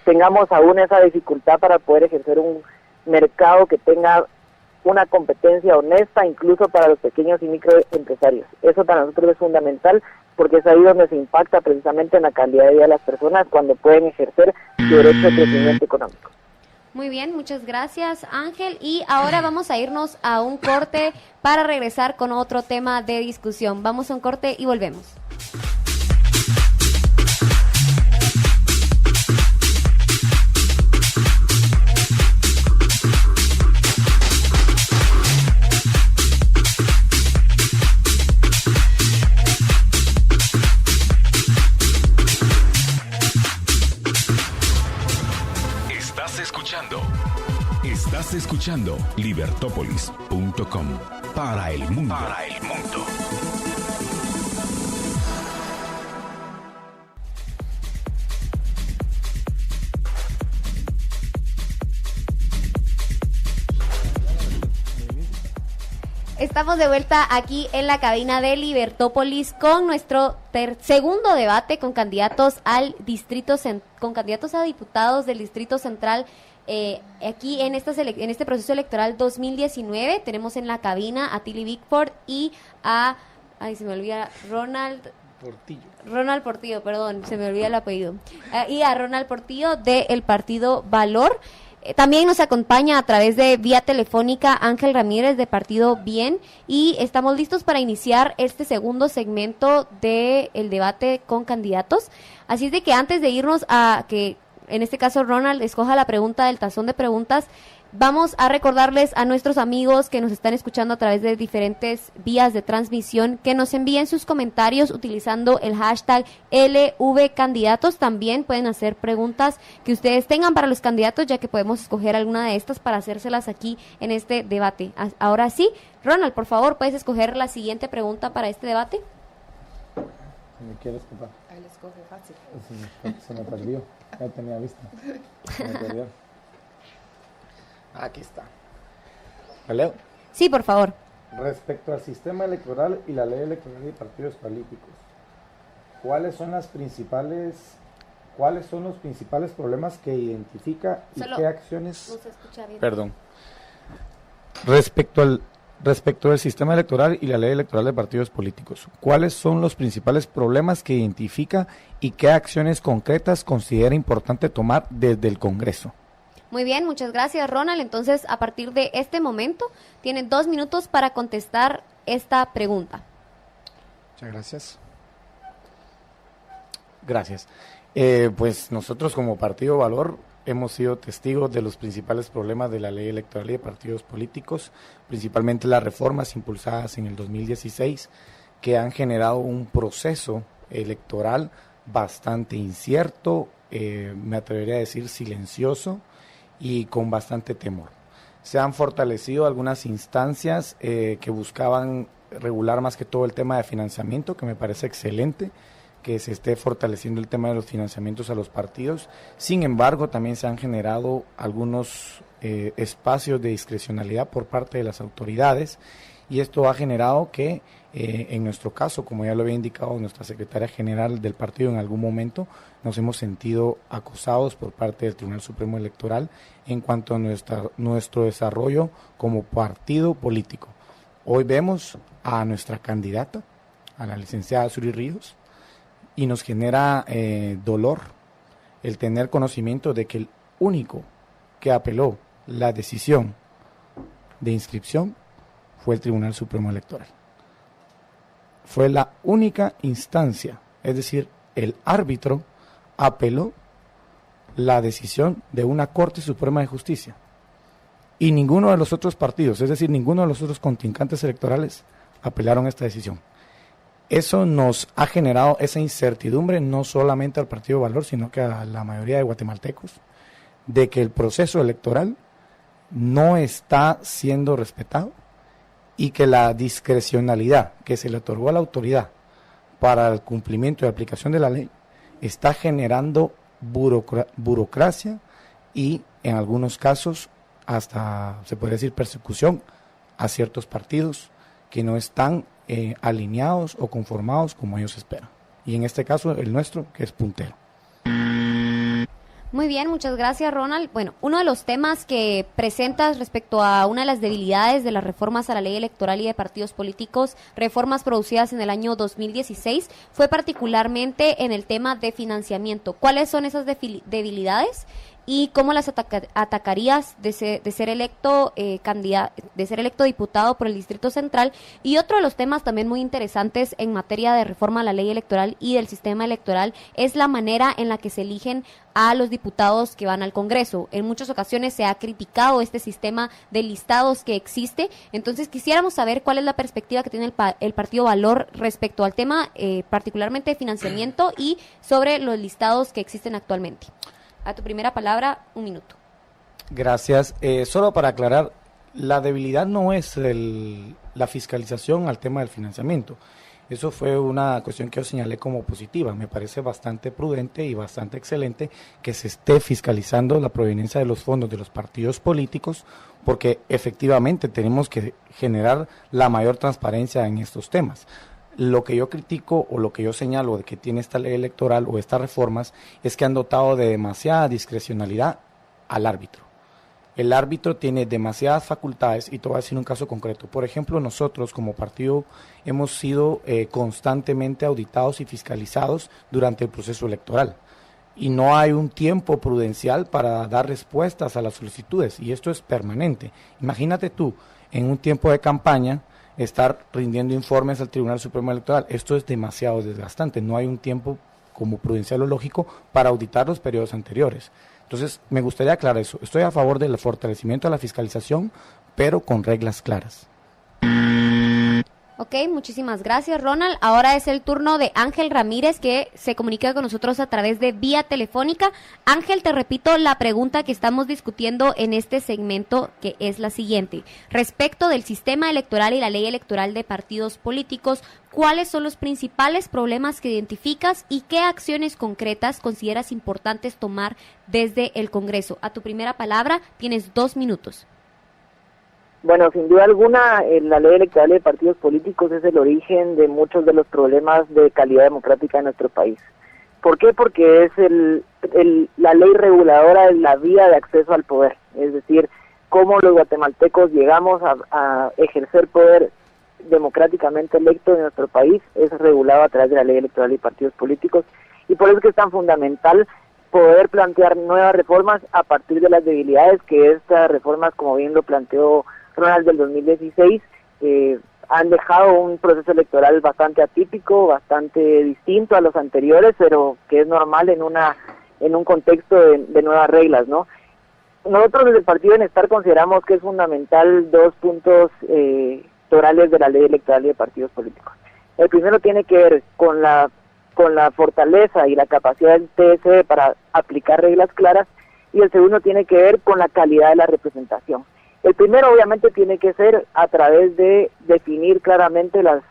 tengamos aún esa dificultad para poder ejercer un mercado que tenga una competencia honesta, incluso para los pequeños y microempresarios. Eso para nosotros es fundamental, porque es ahí donde se impacta precisamente en la calidad de vida de las personas cuando pueden ejercer su derecho de crecimiento económico. Muy bien, muchas gracias, Ángel. Y ahora vamos a irnos a un corte para regresar con otro tema de discusión. Vamos a un corte y volvemos. Estás escuchando Libertópolis.com para el mundo. Estamos de vuelta aquí en la cabina de Libertópolis con nuestro segundo debate con candidatos al distrito, con candidatos a diputados del Distrito Central. Aquí en este proceso electoral 2019 tenemos en la cabina a Tilly Bickford y a, se me olvida, Ronald Portillo, perdón, se me olvida el apellido, y a Ronald Portillo del Partido Valor. También nos acompaña a través de vía telefónica Ángel Ramírez de Partido Bien y estamos listos para iniciar este segundo segmento del debate con candidatos. Así es de que antes de irnos a que en este caso Ronald escoja la pregunta del tazón de preguntas, vamos a recordarles a nuestros amigos que nos están escuchando a través de diferentes vías de transmisión que nos envíen sus comentarios utilizando el hashtag LVCandidatos. También pueden hacer preguntas que ustedes tengan para los candidatos, ya que podemos escoger alguna de estas para hacérselas aquí en este debate. Ahora sí, Ronald, por favor, ¿puedes escoger la siguiente pregunta para este debate? Si me quieres ocupar. Ahí les coge fácil. Se me perdió. Ya tenía vista. Se me perdió. Aquí está. ¿Me leo? Sí, por favor. Respecto al sistema electoral y la ley electoral de partidos políticos, ¿cuáles son los principales problemas que identifica y qué acciones? No se escucha bien. Perdón. Respecto al sistema electoral y la ley electoral de partidos políticos, ¿cuáles son los principales problemas que identifica y qué acciones concretas considera importante tomar desde el Congreso? Muy bien, muchas gracias, Ronald. Entonces, a partir de este momento, tienen 2 minutos para contestar esta pregunta. Muchas gracias. Gracias. Pues nosotros como Partido Valor hemos sido testigos de los principales problemas de la ley electoral y de partidos políticos, principalmente las reformas impulsadas en el 2016, que han generado un proceso electoral bastante incierto, me atrevería a decir silencioso y con bastante temor. Se han fortalecido algunas instancias que buscaban regular más que todo el tema de financiamiento, que me parece excelente, que se esté fortaleciendo el tema de los financiamientos a los partidos. Sin embargo, también se han generado algunos espacios de discrecionalidad por parte de las autoridades y esto ha generado que, en nuestro caso, como ya lo había indicado nuestra secretaria general del partido en algún momento, nos hemos sentido acosados por parte del Tribunal Supremo Electoral en cuanto a nuestro desarrollo como partido político. Hoy vemos a nuestra candidata, a la licenciada Suri Ríos, y nos genera dolor el tener conocimiento de que el único que apeló la decisión de inscripción fue el Tribunal Supremo Electoral. Fue la única instancia, es decir, el árbitro apeló la decisión de una Corte Suprema de Justicia. Y ninguno de los otros partidos, es decir, ninguno de los otros contrincantes electorales apelaron esta decisión. Eso nos ha generado esa incertidumbre, no solamente al Partido Valor, sino que a la mayoría de guatemaltecos, de que el proceso electoral no está siendo respetado y que la discrecionalidad que se le otorgó a la autoridad para el cumplimiento y aplicación de la ley está generando burocracia y en algunos casos hasta, se podría decir, persecución a ciertos partidos que no están alineados o conformados como ellos esperan. Y en este caso el nuestro, que es puntero. Muy bien, muchas gracias, Ronald. Bueno, uno de los temas que presentas respecto a una de las debilidades de las reformas a la ley electoral y de partidos políticos, reformas producidas en el año 2016, fue particularmente en el tema de financiamiento. ¿Cuáles son esas debilidades y cómo las atacarías de ser electo de ser electo diputado por el Distrito Central? Y otro de los temas también muy interesantes en materia de reforma a la ley electoral y del sistema electoral es la manera en la que se eligen a los diputados que van al Congreso. En muchas ocasiones se ha criticado este sistema de listados que existe, entonces quisiéramos saber cuál es la perspectiva que tiene el Partido Valor respecto al tema particularmente de financiamiento y sobre los listados que existen actualmente. A tu primera palabra, 1 minuto. Gracias. Solo para aclarar, la debilidad no es la fiscalización al tema del financiamiento. Eso fue una cuestión que yo señalé como positiva. Me parece bastante prudente y bastante excelente que se esté fiscalizando la proveniencia de los fondos de los partidos políticos, porque efectivamente tenemos que generar la mayor transparencia en estos temas. Lo que yo critico o lo que yo señalo de que tiene esta ley electoral o estas reformas es que han dotado de demasiada discrecionalidad al árbitro. El árbitro tiene demasiadas facultades y te voy a decir un caso concreto. Por ejemplo, nosotros como partido hemos sido constantemente auditados y fiscalizados durante el proceso electoral y no hay un tiempo prudencial para dar respuestas a las solicitudes y esto es permanente. Imagínate tú, en un tiempo de campaña, estar rindiendo informes al Tribunal Supremo Electoral. Esto es demasiado desgastante, no hay un tiempo como prudencial o lógico para auditar los periodos anteriores. Entonces, me gustaría aclarar eso. Estoy a favor del fortalecimiento de la fiscalización, pero con reglas claras. Ok, muchísimas gracias, Ronald. Ahora es el turno de Ángel Ramírez, que se comunica con nosotros a través de vía telefónica. Ángel, te repito la pregunta que estamos discutiendo en este segmento, que es la siguiente. Respecto del sistema electoral y la ley electoral de partidos políticos, ¿cuáles son los principales problemas que identificas y qué acciones concretas consideras importantes tomar desde el Congreso? A tu primera palabra, tienes 2 minutos. Bueno, sin duda alguna, la ley electoral de partidos políticos es el origen de muchos de los problemas de calidad democrática en nuestro país. ¿Por qué? Porque es la ley reguladora de la vía de acceso al poder, es decir, cómo los guatemaltecos llegamos a ejercer poder democráticamente electo en nuestro país, es regulado a través de la ley electoral de partidos políticos, y por eso es que es tan fundamental poder plantear nuevas reformas a partir de las debilidades que estas reformas, como bien lo planteó Ronald, del 2016, han dejado un proceso electoral bastante atípico, bastante distinto a los anteriores, pero que es normal en un contexto de nuevas reglas, ¿no? Nosotros desde el Partido Bienestar consideramos que es fundamental 2 puntos torales de la ley electoral de partidos políticos. El primero tiene que ver con la fortaleza y la capacidad del TSE para aplicar reglas claras, y el segundo tiene que ver con la calidad de la representación. El primero obviamente tiene que ser a través de definir claramente las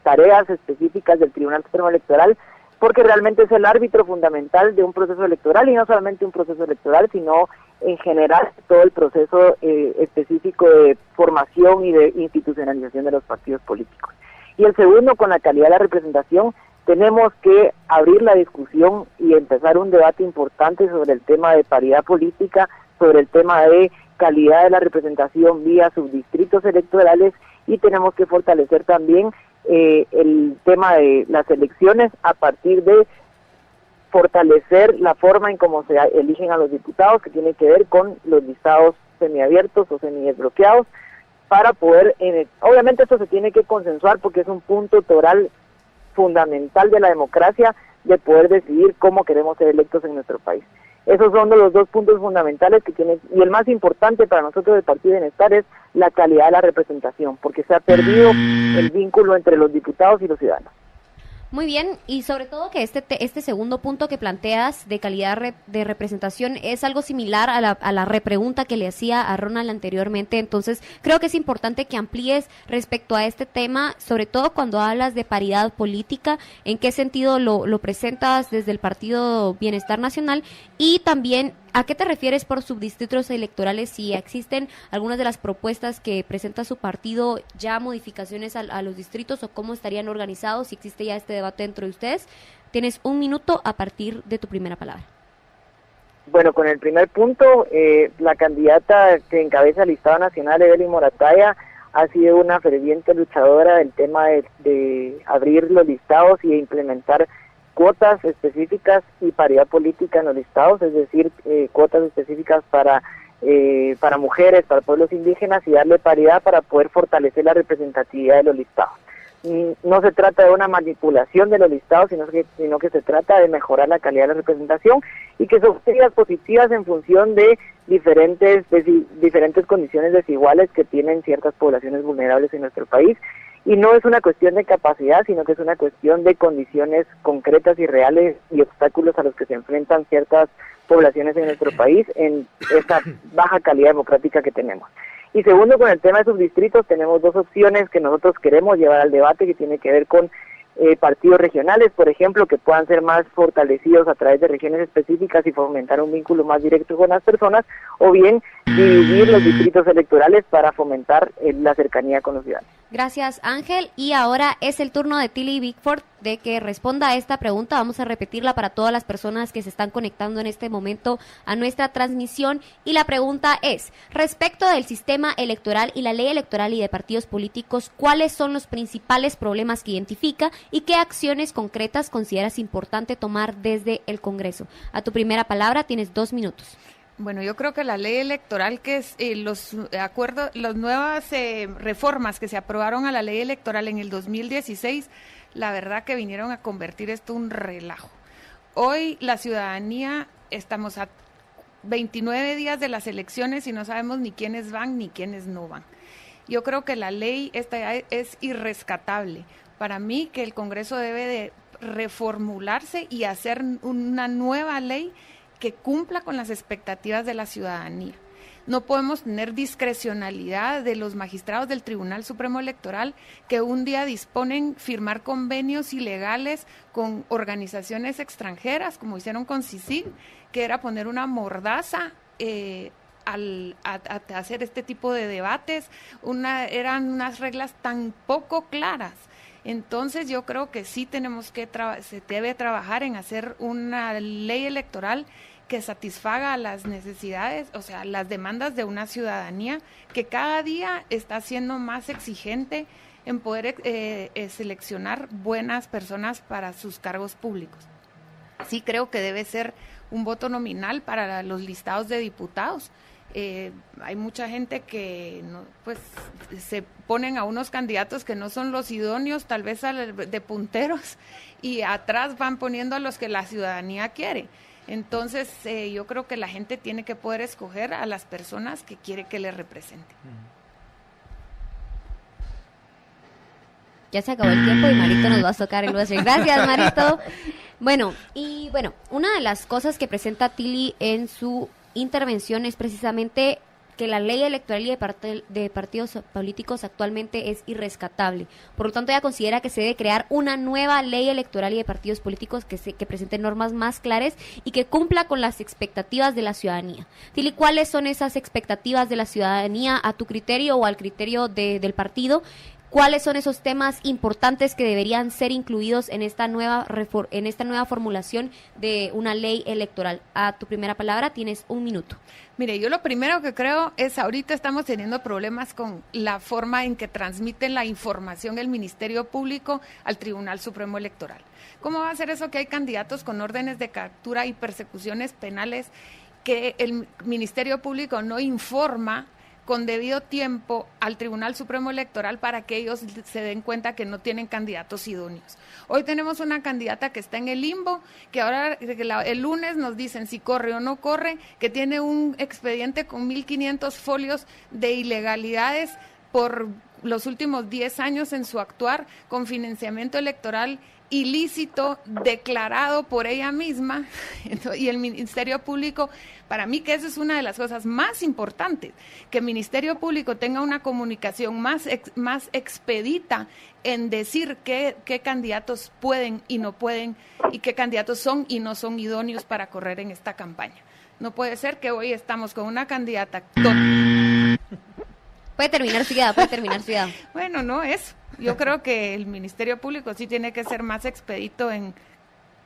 tareas específicas del Tribunal Supremo Electoral, porque realmente es el árbitro fundamental de un proceso electoral, y no solamente un proceso electoral, sino en general todo el proceso específico de formación y de institucionalización de los partidos políticos. Y el segundo, con la calidad de la representación, tenemos que abrir la discusión y empezar un debate importante sobre el tema de paridad política, sobre el tema de calidad de la representación vía subdistritos electorales y tenemos que fortalecer también el tema de las elecciones a partir de fortalecer la forma en cómo se eligen a los diputados, que tiene que ver con los listados semiabiertos o semidesbloqueados, para poder, obviamente esto se tiene que consensuar porque es un punto toral fundamental de la democracia, de poder decidir cómo queremos ser electos en nuestro país. Esos son los dos puntos fundamentales que tienen, y el más importante para nosotros del Partido Bienestar es la calidad de la representación, porque se ha perdido el vínculo entre los diputados y los ciudadanos. Muy bien, y sobre todo que este segundo punto que planteas de calidad de representación es algo similar a la repregunta que le hacía a Ronald anteriormente, entonces creo que es importante que amplíes respecto a este tema, sobre todo cuando hablas de paridad política, en qué sentido lo presentas desde el Partido Bienestar Nacional, y también ¿a qué te refieres por subdistritos electorales? Si existen algunas de las propuestas que presenta su partido, ya modificaciones a los distritos, o cómo estarían organizados, si existe ya este debate dentro de ustedes. Tienes 1 minuto a partir de tu primera palabra. Bueno, con el primer punto, la candidata que encabeza el listado nacional, Evelyn Morataya, ha sido una ferviente luchadora del tema de abrir los listados y de implementar cuotas específicas y paridad política en los listados, es decir, cuotas específicas para mujeres, para pueblos indígenas, y darle paridad para poder fortalecer la representatividad de los listados. No se trata de una manipulación de los listados, sino que se trata de mejorar la calidad de la representación, y que son medidas positivas en función de diferentes condiciones desiguales que tienen ciertas poblaciones vulnerables en nuestro país. Y no es una cuestión de capacidad, sino que es una cuestión de condiciones concretas y reales y obstáculos a los que se enfrentan ciertas poblaciones en nuestro país en esta baja calidad democrática que tenemos. Y segundo, con el tema de subdistritos, tenemos 2 opciones que nosotros queremos llevar al debate, que tiene que ver con partidos regionales, por ejemplo, que puedan ser más fortalecidos a través de regiones específicas y fomentar un vínculo más directo con las personas, o bien dividir los distritos electorales para fomentar la cercanía con los ciudadanos. Gracias, Ángel. Y ahora es el turno de Tilly Bickford de que responda a esta pregunta. Vamos a repetirla para todas las personas que se están conectando en este momento a nuestra transmisión. Y la pregunta es, respecto del sistema electoral y la ley electoral y de partidos políticos, ¿cuáles son los principales problemas que identifica y qué acciones concretas consideras importante tomar desde el Congreso? A tu primera palabra, tienes 2 minutos. Bueno, yo creo que la ley electoral, que es las nuevas reformas que se aprobaron a la ley electoral en el 2016, la verdad que vinieron a convertir esto en un relajo. Hoy la ciudadanía, estamos a 29 días de las elecciones y no sabemos ni quiénes van ni quiénes no van. Yo creo que la ley esta es irrescatable. Para mí que el Congreso debe de reformularse y hacer una nueva ley que cumpla con las expectativas de la ciudadanía. No podemos tener discrecionalidad de los magistrados del Tribunal Supremo Electoral que un día disponen firmar convenios ilegales con organizaciones extranjeras, como hicieron con CICIG, que era poner una mordaza a hacer este tipo de debates. Eran unas reglas tan poco claras. Entonces yo creo que sí se debe trabajar en hacer una ley electoral que satisfaga las necesidades, o sea, las demandas de una ciudadanía que cada día está siendo más exigente en poder seleccionar buenas personas para sus cargos públicos. Sí creo que debe ser un voto nominal para los listados de diputados. Hay mucha gente que se ponen a unos candidatos que no son los idóneos, tal vez de punteros, y atrás van poniendo a los que la ciudadanía quiere. Entonces yo creo que la gente tiene que poder escoger a las personas que quiere que le representen. Ya se acabó el tiempo y Marito nos va a tocar el hueso. Gracias, Marito. Bueno, una de las cosas que presenta Tilly en su intervención es precisamente que la ley electoral y de partidos políticos actualmente es irrescatable. Por lo tanto, ella considera que se debe crear una nueva ley electoral y de partidos políticos que presente normas más claras y que cumpla con las expectativas de la ciudadanía. Tilly, ¿cuáles son esas expectativas de la ciudadanía a tu criterio o al criterio del partido? ¿cuáles son esos temas importantes que deberían ser incluidos en esta nueva formulación de una ley electoral? A tu primera palabra tienes 1 minuto. Mire, yo lo primero que creo es ahorita estamos teniendo problemas con la forma en que transmiten la información el Ministerio Público al Tribunal Supremo Electoral. ¿Cómo va a ser eso que hay candidatos con órdenes de captura y persecuciones penales que el Ministerio Público no informa con debido tiempo al Tribunal Supremo Electoral para que ellos se den cuenta que no tienen candidatos idóneos? Hoy tenemos una candidata que está en el limbo, que ahora el lunes nos dicen si corre o no corre, que tiene un expediente con 1.500 folios de ilegalidades por los últimos 10 años en su actuar, con financiamiento electoral ilícito declarado por ella misma, y el Ministerio Público, para mí que eso es una de las cosas más importantes, que el Ministerio Público tenga una comunicación más expedita en decir qué candidatos pueden y no pueden, y qué candidatos son y no son idóneos para correr en esta campaña. No puede ser que hoy estamos con una candidata... Puede terminar su idea. Bueno, no es. Yo creo que el Ministerio Público sí tiene que ser más expedito en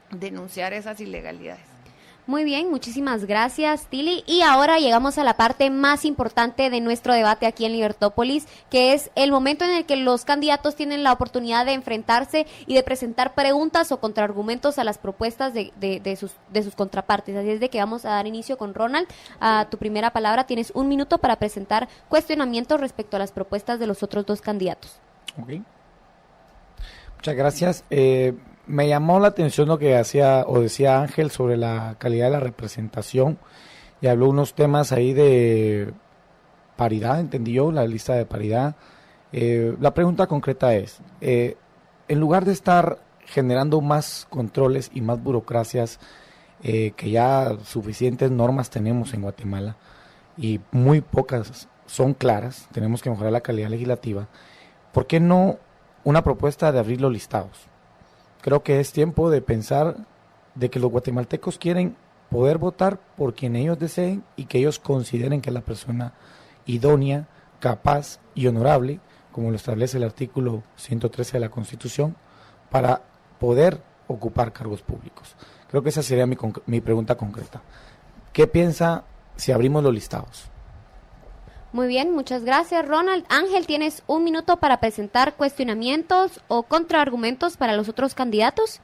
denunciar esas ilegalidades. Muy bien, muchísimas gracias, Tili. Y ahora llegamos a la parte más importante de nuestro debate aquí en Libertópolis, que es el momento en el que los candidatos tienen la oportunidad de enfrentarse y de presentar preguntas o contraargumentos a las propuestas de sus contrapartes. Así es de que vamos a dar inicio con Ronald. A tu primera palabra, tienes 1 minuto para presentar cuestionamientos respecto a las propuestas de los otros 2 candidatos. Ok. Muchas gracias. Me llamó la atención lo que decía Ángel sobre la calidad de la representación, y habló unos temas ahí de paridad, entendí yo, la lista de paridad. La pregunta concreta es, en lugar de estar generando más controles y más burocracias, que ya suficientes normas tenemos en Guatemala, y muy pocas son claras, tenemos que mejorar la calidad legislativa, ¿por qué no una propuesta de abrir los listados? Creo que es tiempo de pensar de que los guatemaltecos quieren poder votar por quien ellos deseen y que ellos consideren que es la persona idónea, capaz y honorable, como lo establece el artículo 113 de la Constitución, para poder ocupar cargos públicos. Creo que esa sería mi pregunta concreta. ¿Qué piensa si abrimos los listados? Muy bien, muchas gracias, Ronald. Ángel, tienes 1 minuto para presentar cuestionamientos o contraargumentos para los otros candidatos.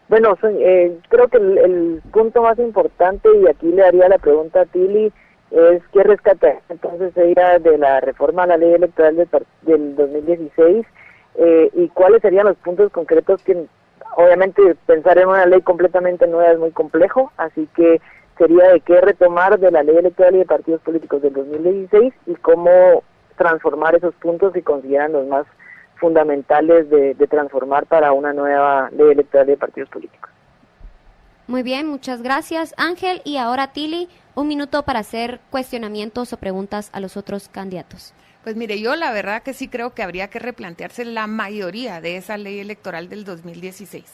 Bueno, creo que el punto más importante, y aquí le haría la pregunta a Tili, es qué rescata entonces ella de la reforma a la ley electoral del 2016, y cuáles serían los puntos concretos que, obviamente, pensar en una ley completamente nueva es muy complejo, así que sería de qué retomar de la ley electoral y de partidos políticos del 2016 y cómo transformar esos puntos si consideran los más fundamentales de transformar para una nueva ley electoral y de partidos políticos. Muy bien, muchas gracias, Ángel. Y ahora, Tili, 1 minuto para hacer cuestionamientos o preguntas a los otros candidatos. Pues mire, yo la verdad que sí creo que habría que replantearse la mayoría de esa ley electoral del 2016.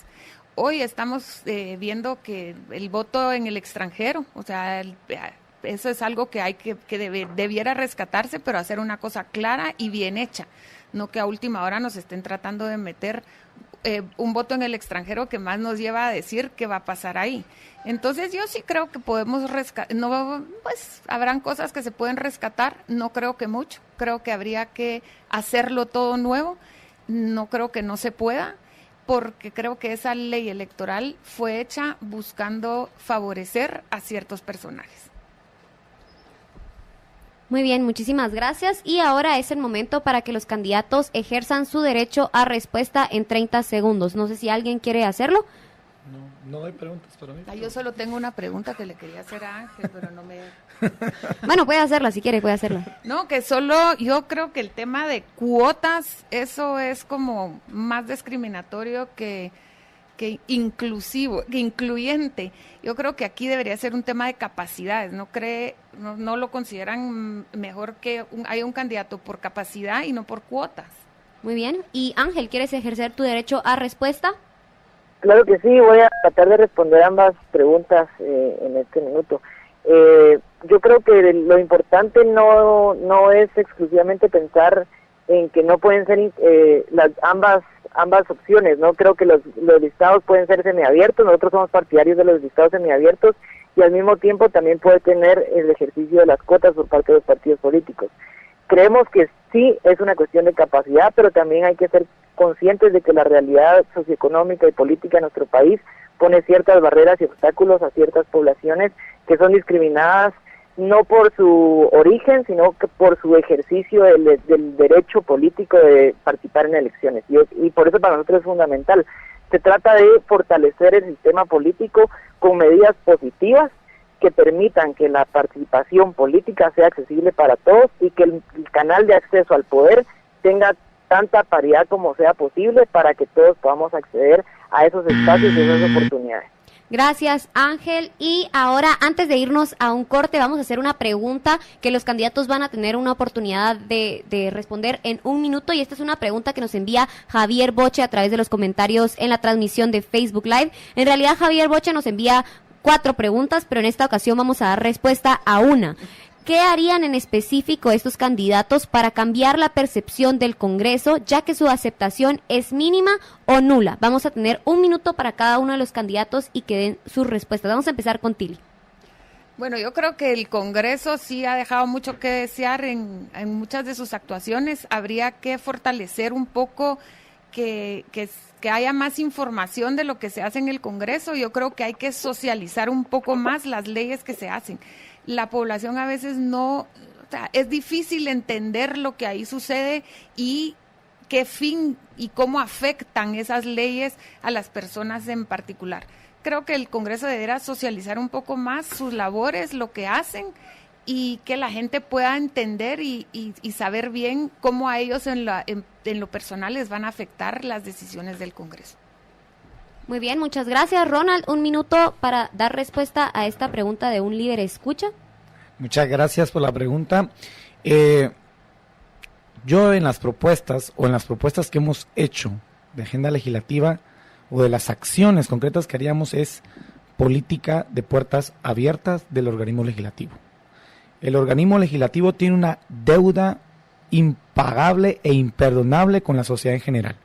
Hoy estamos viendo que el voto en el extranjero, o sea, eso es algo que debiera rescatarse, pero hacer una cosa clara y bien hecha, no que a última hora nos estén tratando de meter un voto en el extranjero que más nos lleva a decir qué va a pasar ahí. Entonces yo sí creo que podemos pues habrán cosas que se pueden rescatar, no creo que mucho, creo que habría que hacerlo todo nuevo, no creo que no se pueda, porque creo que esa ley electoral fue hecha buscando favorecer a ciertos personajes. Muy bien, muchísimas gracias. Y ahora es el momento para que los candidatos ejerzan su derecho a respuesta en 30 segundos. No sé si alguien quiere hacerlo. No hay preguntas para mí. Yo solo tengo una pregunta que le quería hacer a Ángel, pero no me... Bueno, puede hacerla si quiere, puede hacerla. No, que solo yo creo que el tema de cuotas, eso es como más discriminatorio que inclusivo, que incluyente. Yo creo que aquí debería ser un tema de capacidades. ¿No lo consideran mejor que haya un candidato por capacidad y no por cuotas? Muy bien. Y Ángel, ¿quieres ejercer tu derecho a respuesta? Claro que sí, voy a tratar de responder ambas preguntas en este minuto. Yo creo que lo importante no es exclusivamente pensar en que no pueden ser ambas opciones, ¿no? Creo que los listados pueden ser semiabiertos, nosotros somos partidarios de los listados semiabiertos, y al mismo tiempo también puede tener el ejercicio de las cuotas por parte de los partidos políticos. Creemos que sí es una cuestión de capacidad, pero también hay que ser conscientes de que la realidad socioeconómica y política de nuestro país pone ciertas barreras y obstáculos a ciertas poblaciones que son discriminadas no por su origen, sino que por su ejercicio del derecho político de participar en elecciones. Y por eso para nosotros es fundamental. Se trata de fortalecer el sistema político con medidas positivas que permitan que la participación política sea accesible para todos y que el canal de acceso al poder tenga tanta paridad como sea posible para que todos podamos acceder a esos espacios y esas oportunidades. Gracias, Ángel. Y ahora, antes de irnos a un corte, vamos a hacer una pregunta que los candidatos van a tener una oportunidad de responder en 1 minuto. Y esta es una pregunta que nos envía Javier Boche a través de los comentarios en la transmisión de Facebook Live. En realidad, Javier Boche nos envía 4 preguntas, pero en esta ocasión vamos a dar respuesta a una. ¿Qué harían en específico estos candidatos para cambiar la percepción del Congreso, ya que su aceptación es mínima o nula? Vamos a tener 1 minuto para cada uno de los candidatos y que den sus respuestas. Vamos a empezar con Tili. Bueno, yo creo que el Congreso sí ha dejado mucho que desear en muchas de sus actuaciones. Habría que fortalecer un poco que haya más información de lo que se hace en el Congreso. Yo creo que hay que socializar un poco más las leyes que se hacen. La población a veces es difícil entender lo que ahí sucede y qué fin y cómo afectan esas leyes a las personas en particular. Creo que el Congreso deberá socializar un poco más sus labores, lo que hacen, y que la gente pueda entender y saber bien cómo a ellos en lo personal les van a afectar las decisiones del Congreso. Muy bien, muchas gracias. Ronald, 1 minuto para dar respuesta a esta pregunta de un líder escucha. Muchas gracias por la pregunta. Yo en las propuestas que hemos hecho de agenda legislativa o de las acciones concretas que haríamos es política de puertas abiertas del organismo legislativo. El organismo legislativo tiene una deuda impagable e imperdonable con la sociedad en general,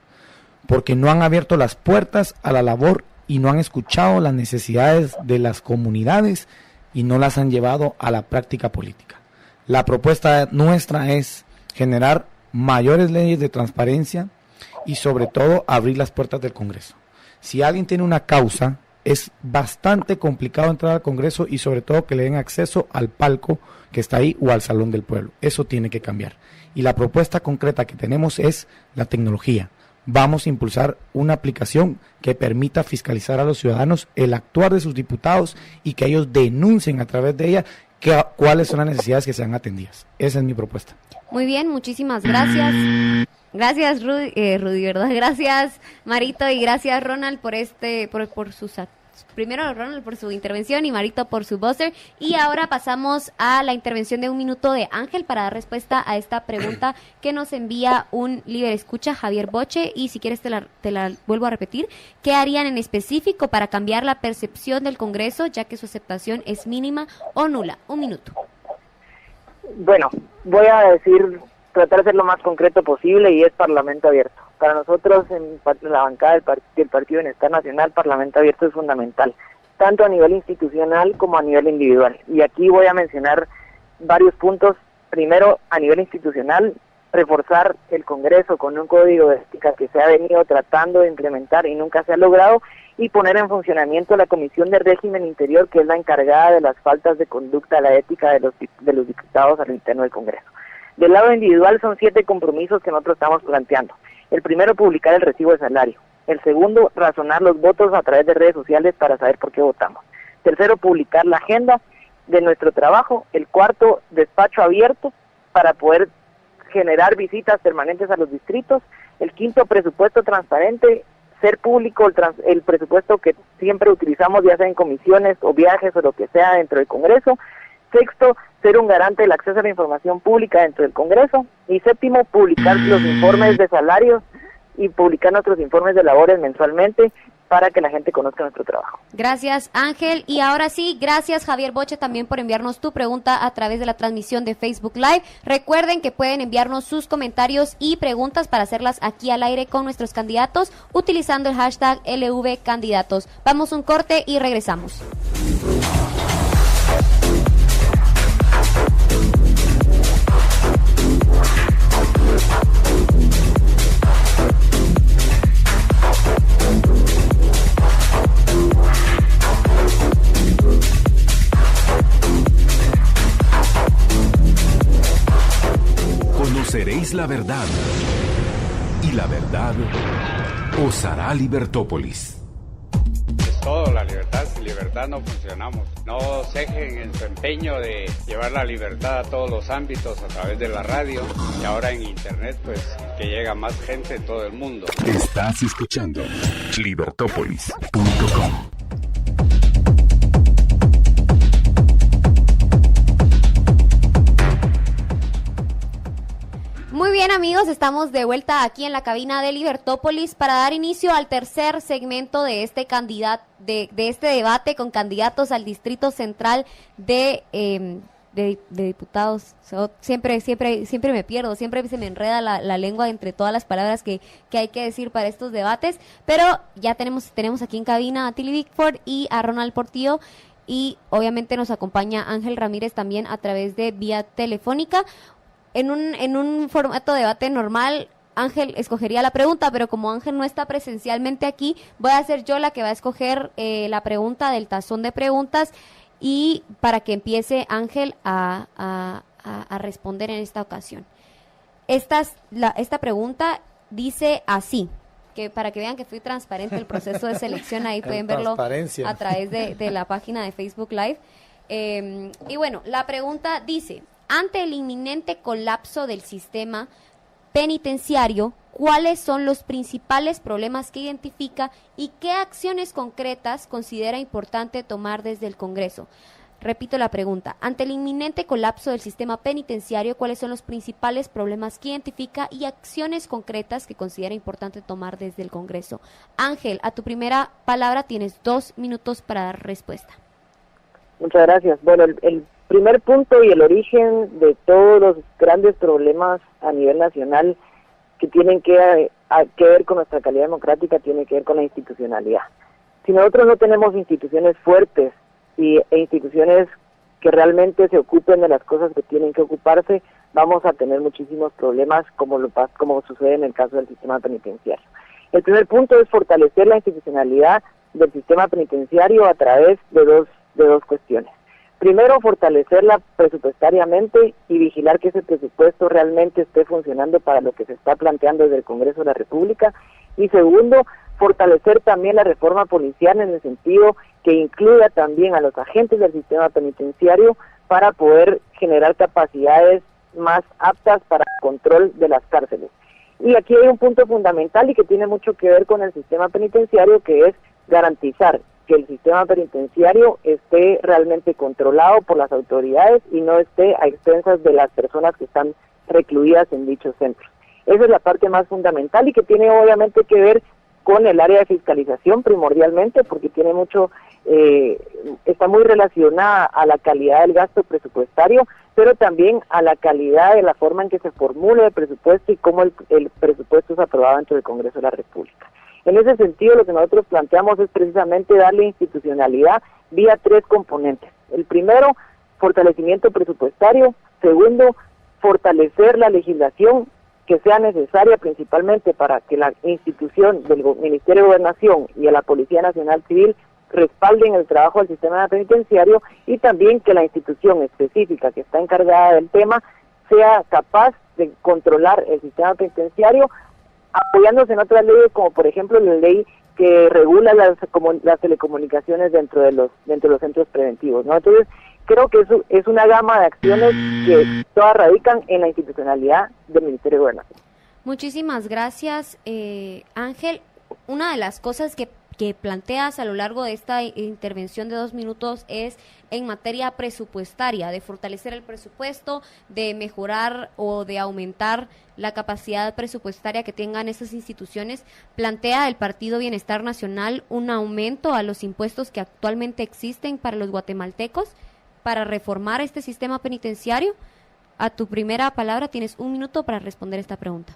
porque no han abierto las puertas a la labor y no han escuchado las necesidades de las comunidades y no las han llevado a la práctica política. La propuesta nuestra es generar mayores leyes de transparencia y sobre todo abrir las puertas del Congreso. Si alguien tiene una causa, es bastante complicado entrar al Congreso y sobre todo que le den acceso al palco que está ahí o al Salón del Pueblo. Eso tiene que cambiar. Y la propuesta concreta que tenemos es la tecnología. Vamos a impulsar una aplicación que permita fiscalizar a los ciudadanos el actuar de sus diputados y que ellos denuncien a través de ella cuáles son las necesidades que sean atendidas. Esa es mi propuesta. Muy bien, muchísimas gracias. Gracias, Rudy, ¿verdad? Gracias, Marito, y gracias, Ronald, por sus primero Ronald por su intervención y Marito por su buzzer. Y ahora pasamos a la intervención de 1 minuto de Ángel para dar respuesta a esta pregunta que nos envía un líder escucha, Javier Boche, y si quieres te la vuelvo a repetir. ¿Qué harían en específico para cambiar la percepción del Congreso, ya que su aceptación es mínima o nula? 1 minuto. Bueno, voy a tratar de ser lo más concreto posible, y es Parlamento abierto. Para nosotros, en la bancada del Partido Bienestar Nacional, Parlamento abierto es fundamental, tanto a nivel institucional como a nivel individual. Y aquí voy a mencionar varios puntos. Primero, a nivel institucional, reforzar el Congreso con un código de ética que se ha venido tratando de implementar y nunca se ha logrado, y poner en funcionamiento la Comisión de Régimen Interior, que es la encargada de las faltas de conducta a la ética de los diputados al interno del Congreso. Del lado individual son 7 compromisos que nosotros estamos planteando. El primero, publicar el recibo de salario. El segundo, razonar los votos a través de redes sociales para saber por qué votamos. Tercero, publicar la agenda de nuestro trabajo. El cuarto, despacho abierto para poder generar visitas permanentes a los distritos. El quinto, presupuesto transparente, ser público el presupuesto que siempre utilizamos, ya sea en comisiones o viajes o lo que sea dentro del Congreso. Sexto, ser un garante del acceso a la información pública dentro del Congreso. Y séptimo, publicar los informes de salarios y publicar nuestros informes de labores mensualmente. para que la gente conozca nuestro trabajo. Gracias, Ángel. Y ahora sí, gracias, Javier Boche, también por enviarnos tu pregunta a través de la transmisión de Facebook Live. Recuerden que pueden enviarnos sus comentarios y preguntas para hacerlas aquí al aire con nuestros candidatos utilizando el hashtag LVCandidatos. Vamos a un corte y regresamos. Conoceréis la verdad, y la verdad os hará Libertópolis. Es todo, la libertad. Sin libertad no funcionamos. No cejen en su empeño de llevar la libertad a todos los ámbitos a través de la radio y ahora en internet, pues que llega más gente en todo el mundo. Estás escuchando libertópolis.com. Muy bien, amigos, estamos de vuelta aquí en la cabina de Libertópolis para dar inicio al tercer segmento de este de este debate con candidatos al Distrito Central de diputados. Siempre me pierdo, siempre se me enreda la lengua entre todas las palabras que hay que decir para estos debates, pero ya tenemos aquí en cabina a Tilly Bickford y a Ronald Portillo, y obviamente nos acompaña Ángel Ramírez también a través de vía telefónica. En un formato de debate normal, Ángel escogería la pregunta, pero como Ángel no está presencialmente aquí, voy a ser yo la que va a escoger la pregunta del tazón de preguntas, y para que empiece Ángel a responder en esta ocasión. Esta pregunta dice así, que para que vean que fui transparente el proceso de selección, ahí pueden verlo a través de la página de Facebook Live. Y bueno, la pregunta dice: ante el inminente colapso del sistema penitenciario, ¿cuáles son los principales problemas que identifica y qué acciones concretas considera importante tomar desde el Congreso? Repito la pregunta. Ante el inminente colapso del sistema penitenciario, ¿cuáles son los principales problemas que identifica y acciones concretas que considera importante tomar desde el Congreso? Ángel, a tu primera palabra tienes 2 minutos para dar respuesta. Muchas gracias. Bueno, el primer punto y el origen de todos los grandes problemas a nivel nacional que tienen que ver con nuestra calidad democrática tiene que ver con la institucionalidad. Si nosotros no tenemos instituciones fuertes e instituciones que realmente se ocupen de las cosas que tienen que ocuparse, vamos a tener muchísimos problemas como sucede en el caso del sistema penitenciario. El primer punto es fortalecer la institucionalidad del sistema penitenciario a través de dos cuestiones. Primero, fortalecerla presupuestariamente y vigilar que ese presupuesto realmente esté funcionando para lo que se está planteando desde el Congreso de la República. Y segundo, fortalecer también la reforma policial en el sentido que incluya también a los agentes del sistema penitenciario para poder generar capacidades más aptas para el control de las cárceles. Y aquí hay un punto fundamental y que tiene mucho que ver con el sistema penitenciario, que es garantizar que el sistema penitenciario esté realmente controlado por las autoridades y no esté a expensas de las personas que están recluidas en dichos centros. Esa es la parte más fundamental y que tiene obviamente que ver con el área de fiscalización primordialmente, porque tiene mucho, está muy relacionada a la calidad del gasto presupuestario, pero también a la calidad de la forma en que se formula el presupuesto y cómo el presupuesto es aprobado dentro del Congreso de la República. En ese sentido, lo que nosotros planteamos es precisamente darle institucionalidad vía 3 componentes. El primero, fortalecimiento presupuestario. Segundo, fortalecer la legislación que sea necesaria principalmente para que la institución del Ministerio de Gobernación y a la Policía Nacional Civil respalden el trabajo del sistema penitenciario, y también que la institución específica que está encargada del tema sea capaz de controlar el sistema penitenciario, apoyándose en otras leyes, como por ejemplo la ley que regula las telecomunicaciones dentro de los centros preventivos, ¿no? Entonces, creo que eso es una gama de acciones que todas radican en la institucionalidad del Ministerio de Gobernación. Muchísimas gracias, Ángel. Una de las cosas que que planteas a lo largo de esta intervención de 2 minutos es en materia presupuestaria, de fortalecer el presupuesto, de mejorar o de aumentar la capacidad presupuestaria que tengan esas instituciones. ¿Plantea el Partido Bienestar Nacional un aumento a los impuestos que actualmente existen para los guatemaltecos para reformar este sistema penitenciario? A tu primera palabra tienes 1 minuto para responder esta pregunta.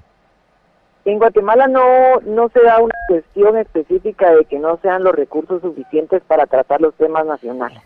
En Guatemala no se da una cuestión específica de que no sean los recursos suficientes para tratar los temas nacionales.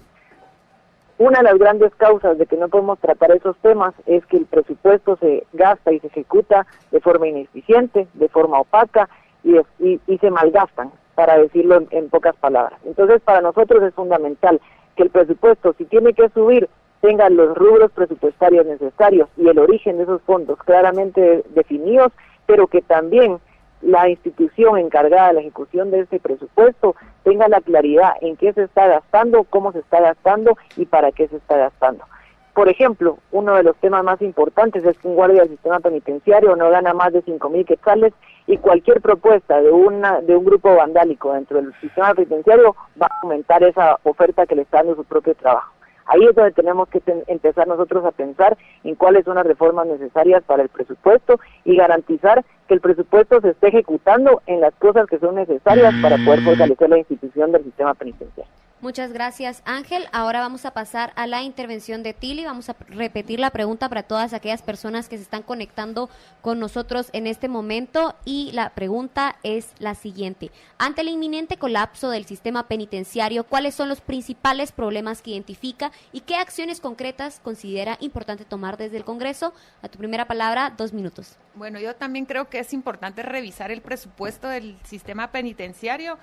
Una de las grandes causas de que no podemos tratar esos temas es que el presupuesto se gasta y se ejecuta de forma ineficiente, de forma opaca y se malgastan, para decirlo en pocas palabras. Entonces, para nosotros es fundamental que el presupuesto, si tiene que subir, tenga los rubros presupuestarios necesarios y el origen de esos fondos claramente definidos, pero que también la institución encargada de la ejecución de ese presupuesto tenga la claridad en qué se está gastando, cómo se está gastando y para qué se está gastando. Por ejemplo, uno de los temas más importantes es que un guardia del sistema penitenciario no gana más de 5,000 quetzales y cualquier propuesta de un grupo vandálico dentro del sistema penitenciario va a aumentar esa oferta que le está dando su propio trabajo. Ahí es donde tenemos que empezar nosotros a pensar en cuáles son las reformas necesarias para el presupuesto y garantizar que el presupuesto se esté ejecutando en las cosas que son necesarias para poder fortalecer la institución del sistema penitenciario. Muchas gracias, Ángel. Ahora vamos a pasar a la intervención de Tili. Vamos a repetir la pregunta para todas aquellas personas que se están conectando con nosotros en este momento, y la pregunta es la siguiente. Ante el inminente colapso del sistema penitenciario, ¿cuáles son los principales problemas que identifica y qué acciones concretas considera importante tomar desde el Congreso? A tu primera palabra, 2 minutos. Bueno, yo también creo que es importante revisar el presupuesto del sistema penitenciario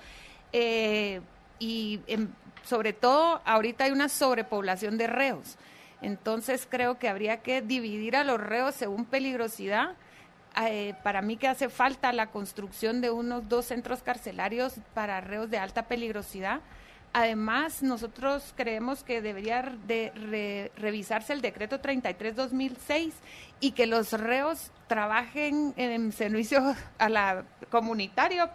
y sobre todo ahorita hay una sobrepoblación de reos. Entonces creo que habría que dividir a los reos según peligrosidad. Para mí que hace falta la construcción de unos 2 centros carcelarios para reos de alta peligrosidad. Además, nosotros creemos que debería de revisarse el decreto 33/2006 y que los reos trabajen en servicio a la comunitario,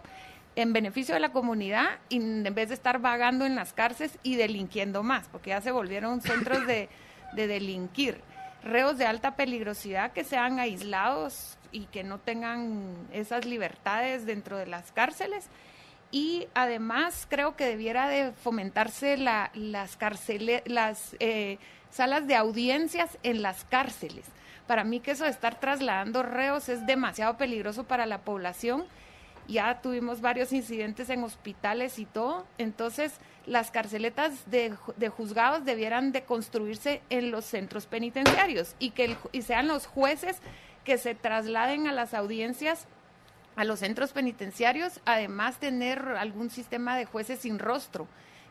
en beneficio de la comunidad, y en vez de estar vagando en las cárceles y delinquiendo más, porque ya se volvieron centros de delinquir. Reos de alta peligrosidad que sean aislados y que no tengan esas libertades dentro de las cárceles. Y además creo que debiera de fomentarse las salas de audiencias en las cárceles. Para mí que eso de estar trasladando reos es demasiado peligroso para la población. Ya tuvimos varios incidentes en hospitales y todo. Entonces las carceletas de juzgados debieran de construirse en los centros penitenciarios y sean los jueces que se trasladen a las audiencias a los centros penitenciarios. Además, tener algún sistema de jueces sin rostro,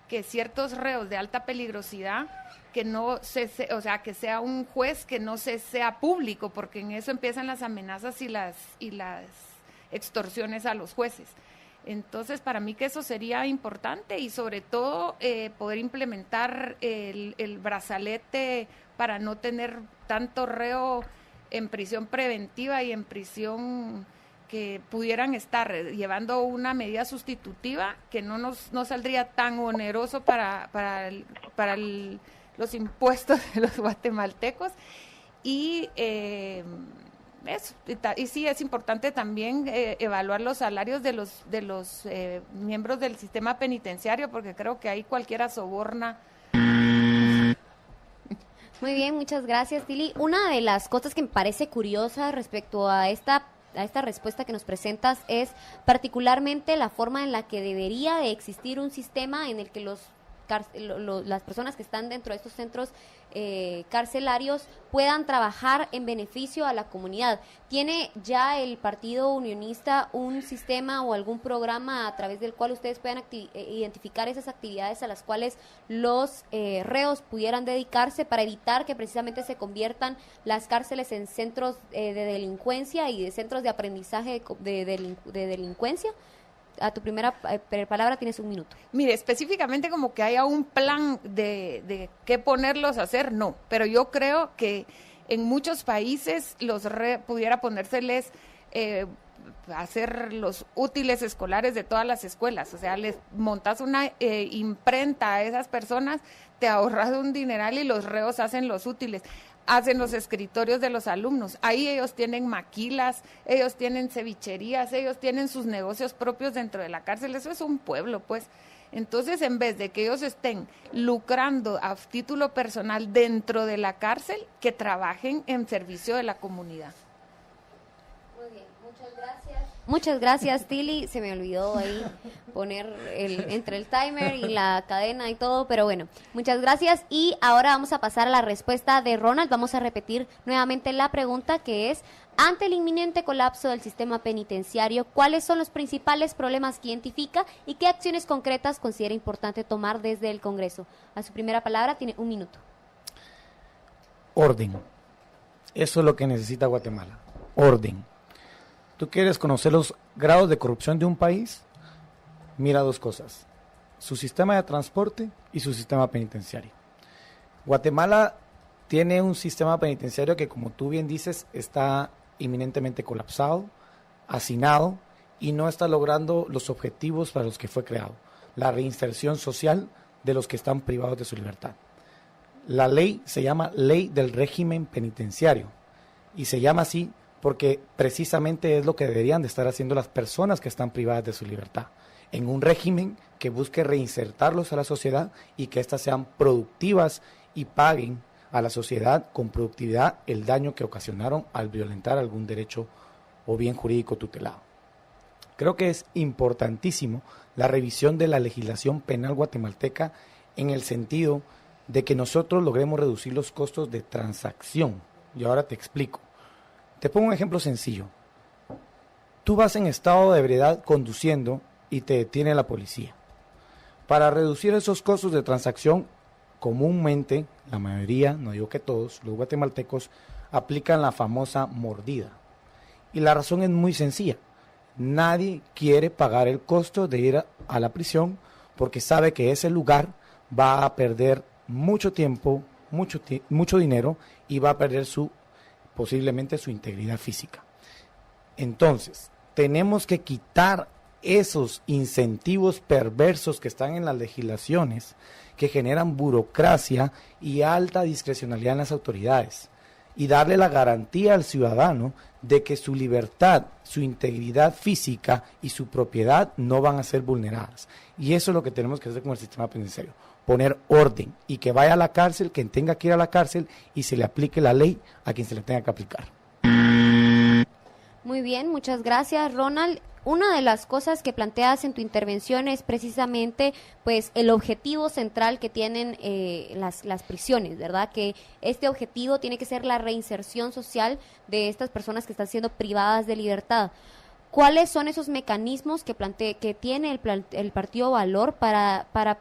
que ciertos reos de alta peligrosidad, que no que sea un juez que no sea público, porque en eso empiezan las amenazas y las extorsiones a los jueces. Entonces, para mí que eso sería importante, y sobre todo poder implementar el brazalete para no tener tanto reo en prisión preventiva y en prisión que pudieran estar llevando una medida sustitutiva que no saldría tan oneroso para los impuestos de los guatemaltecos. Y sí es importante también evaluar los salarios de los miembros del sistema penitenciario, porque creo que ahí cualquiera soborna. Muy bien, muchas gracias, Tili. Una de las cosas que me parece curiosa respecto a esta respuesta que nos presentas es particularmente la forma en la que debería de existir un sistema en el que las personas que están dentro de estos centros carcelarios puedan trabajar en beneficio a la comunidad. ¿Tiene ya el Partido Unionista un sistema o algún programa a través del cual ustedes puedan identificar esas actividades a las cuales los reos pudieran dedicarse para evitar que precisamente se conviertan las cárceles en centros de delincuencia y de centros de aprendizaje de delincuencia? A tu primera palabra tienes 1 minuto. Mire, específicamente como que haya un plan de qué ponerlos a hacer, no. Pero yo creo que en muchos países pudiera ponérseles hacer los útiles escolares de todas las escuelas. O sea, les montas una imprenta a esas personas, te ahorras un dineral y los reos hacen los útiles. Hacen los escritorios de los alumnos. Ahí ellos tienen maquilas, ellos tienen cevicherías, ellos tienen sus negocios propios dentro de la cárcel. Eso es un pueblo, pues. Entonces, en vez de que ellos estén lucrando a título personal dentro de la cárcel, que trabajen en servicio de la comunidad. Muy bien, muchas gracias. Muchas gracias, Tili. Se me olvidó ahí poner entre el timer y la cadena y todo, pero bueno, muchas gracias. Y ahora vamos a pasar a la respuesta de Ronald. Vamos a repetir nuevamente la pregunta, que es: ante el inminente colapso del sistema penitenciario, ¿cuáles son los principales problemas que identifica y qué acciones concretas considera importante tomar desde el Congreso? A su primera palabra tiene 1 minuto. Orden. Eso es lo que necesita Guatemala. Orden. ¿Tú quieres conocer los grados de corrupción de un país? Mira 2 cosas: su sistema de transporte y su sistema penitenciario. Guatemala tiene un sistema penitenciario que, como tú bien dices, está inminentemente colapsado, hacinado y no está logrando los objetivos para los que fue creado: la reinserción social de los que están privados de su libertad. La ley se llama Ley del Régimen Penitenciario y se llama así porque precisamente es lo que deberían de estar haciendo las personas que están privadas de su libertad, en un régimen que busque reinsertarlos a la sociedad y que éstas sean productivas y paguen a la sociedad con productividad el daño que ocasionaron al violentar algún derecho o bien jurídico tutelado. Creo que es importantísimo la revisión de la legislación penal guatemalteca en el sentido de que nosotros logremos reducir los costos de transacción. Y ahora te explico. Te pongo un ejemplo sencillo. Tú vas en estado de ebriedad conduciendo y te detiene la policía. Para reducir esos costos de transacción, comúnmente, la mayoría, no digo que todos, los guatemaltecos aplican la famosa mordida. Y la razón es muy sencilla. Nadie quiere pagar el costo de ir a la prisión porque sabe que ese lugar va a perder mucho tiempo, mucho dinero y va a perder posiblemente su integridad física. Entonces, tenemos que quitar esos incentivos perversos que están en las legislaciones, que generan burocracia y alta discrecionalidad en las autoridades, y darle la garantía al ciudadano de que su libertad, su integridad física y su propiedad no van a ser vulneradas. Y eso es lo que tenemos que hacer con el sistema penitenciario: poner orden y que vaya a la cárcel quien tenga que ir a la cárcel y se le aplique la ley a quien se le tenga que aplicar. Muy bien, muchas gracias, Ronald. Una de las cosas que planteas en tu intervención es precisamente pues el objetivo central que tienen las prisiones, ¿verdad? Que este objetivo tiene que ser la reinserción social de estas personas que están siendo privadas de libertad. ¿Cuáles son esos mecanismos que tiene el Partido Valor para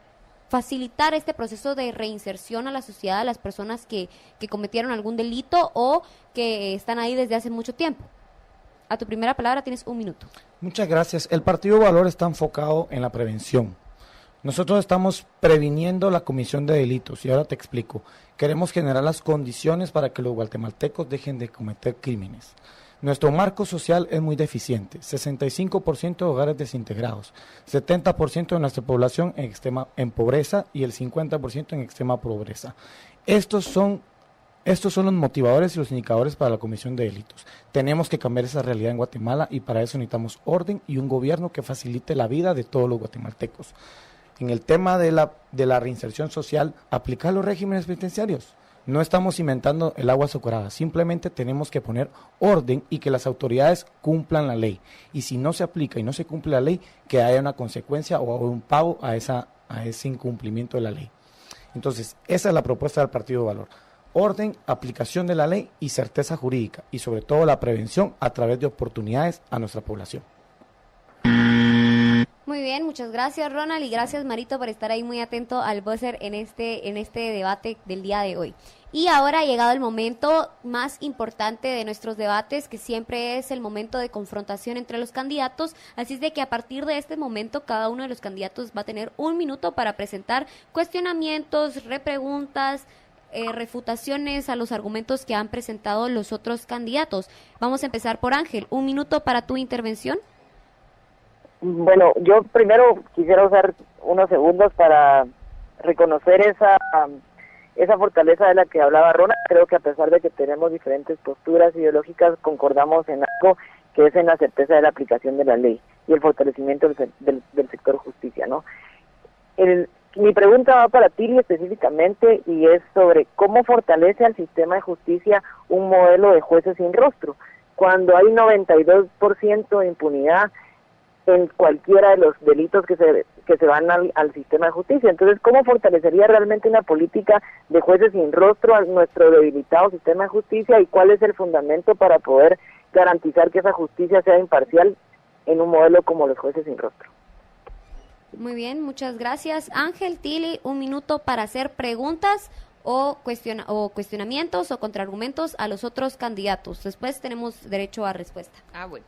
facilitar este proceso de reinserción a la sociedad a las personas que cometieron algún delito o que están ahí desde hace mucho tiempo? A tu primera palabra tienes 1 minuto. Muchas gracias. El Partido Valor está enfocado en la prevención. Nosotros estamos previniendo la comisión de delitos y ahora te explico. Queremos generar las condiciones para que los guatemaltecos dejen de cometer crímenes. Nuestro marco social es muy deficiente: 65% de hogares desintegrados, 70% de nuestra población en pobreza y el 50% en extrema pobreza. Estos son los motivadores y los indicadores para la comisión de delitos. Tenemos que cambiar esa realidad en Guatemala y para eso necesitamos orden y un gobierno que facilite la vida de todos los guatemaltecos. En el tema de la reinserción social, aplicar los regímenes penitenciarios. No estamos inventando el agua azucarada, simplemente tenemos que poner orden y que las autoridades cumplan la ley. Y si no se aplica y no se cumple la ley, que haya una consecuencia o un pago a ese incumplimiento de la ley. Entonces, esa es la propuesta del Partido Valor: orden, aplicación de la ley y certeza jurídica, y sobre todo la prevención a través de oportunidades a nuestra población. Muy bien, muchas gracias, Ronald, y gracias, Marito, por estar ahí muy atento al buzzer en este debate del día de hoy. Y ahora ha llegado el momento más importante de nuestros debates, que siempre es el momento de confrontación entre los candidatos. Así es de que a partir de este momento cada uno de los candidatos va a tener 1 minuto para presentar cuestionamientos, repreguntas, refutaciones a los argumentos que han presentado los otros candidatos. Vamos a empezar por Ángel. 1 minuto para tu intervención. Bueno, yo primero quisiera usar unos segundos para reconocer esa fortaleza de la que hablaba Ronald. Creo que a pesar de que tenemos diferentes posturas ideológicas, concordamos en algo, que es en la certeza de la aplicación de la ley y el fortalecimiento del sector justicia, ¿no? Mi pregunta va para Tili específicamente, y es sobre cómo fortalece al sistema de justicia un modelo de jueces sin rostro, cuando hay 92% de impunidad en cualquiera de los delitos que se van al sistema de justicia. Entonces, ¿cómo fortalecería realmente una política de jueces sin rostro a nuestro debilitado sistema de justicia, y cuál es el fundamento para poder garantizar que esa justicia sea imparcial en un modelo como los jueces sin rostro? Muy bien, muchas gracias. Ángel, Tili, 1 minuto para hacer preguntas o cuestionamientos o contraargumentos a los otros candidatos. Después tenemos derecho a respuesta. Bueno.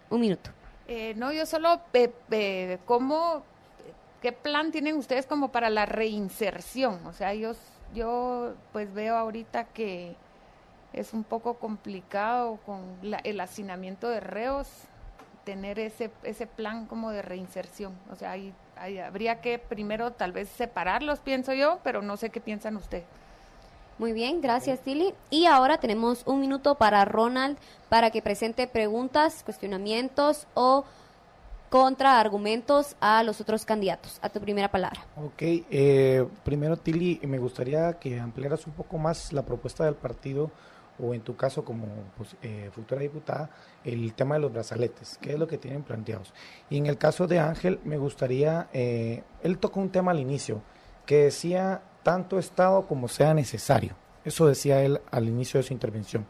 1 minuto. No, yo solo, ¿qué plan tienen ustedes como para la reinserción? O sea, yo pues veo ahorita que es un poco complicado con el hacinamiento de reos, tener ese plan como de reinserción. O sea, habría que primero tal vez separarlos, pienso yo, pero no sé qué piensan ustedes. Muy bien, gracias, Tili. Y ahora tenemos 1 minuto para Ronald para que presente preguntas, cuestionamientos o contraargumentos a los otros candidatos. A tu primera palabra. Ok, primero, Tili, me gustaría que ampliaras un poco más la propuesta del partido, o en tu caso como futura diputada, el tema de los brazaletes. ¿Qué es lo que tienen planteados? Y en el caso de Ángel, me gustaría, él tocó un tema al inicio, que decía tanto Estado como sea necesario. Eso decía él al inicio de su intervención.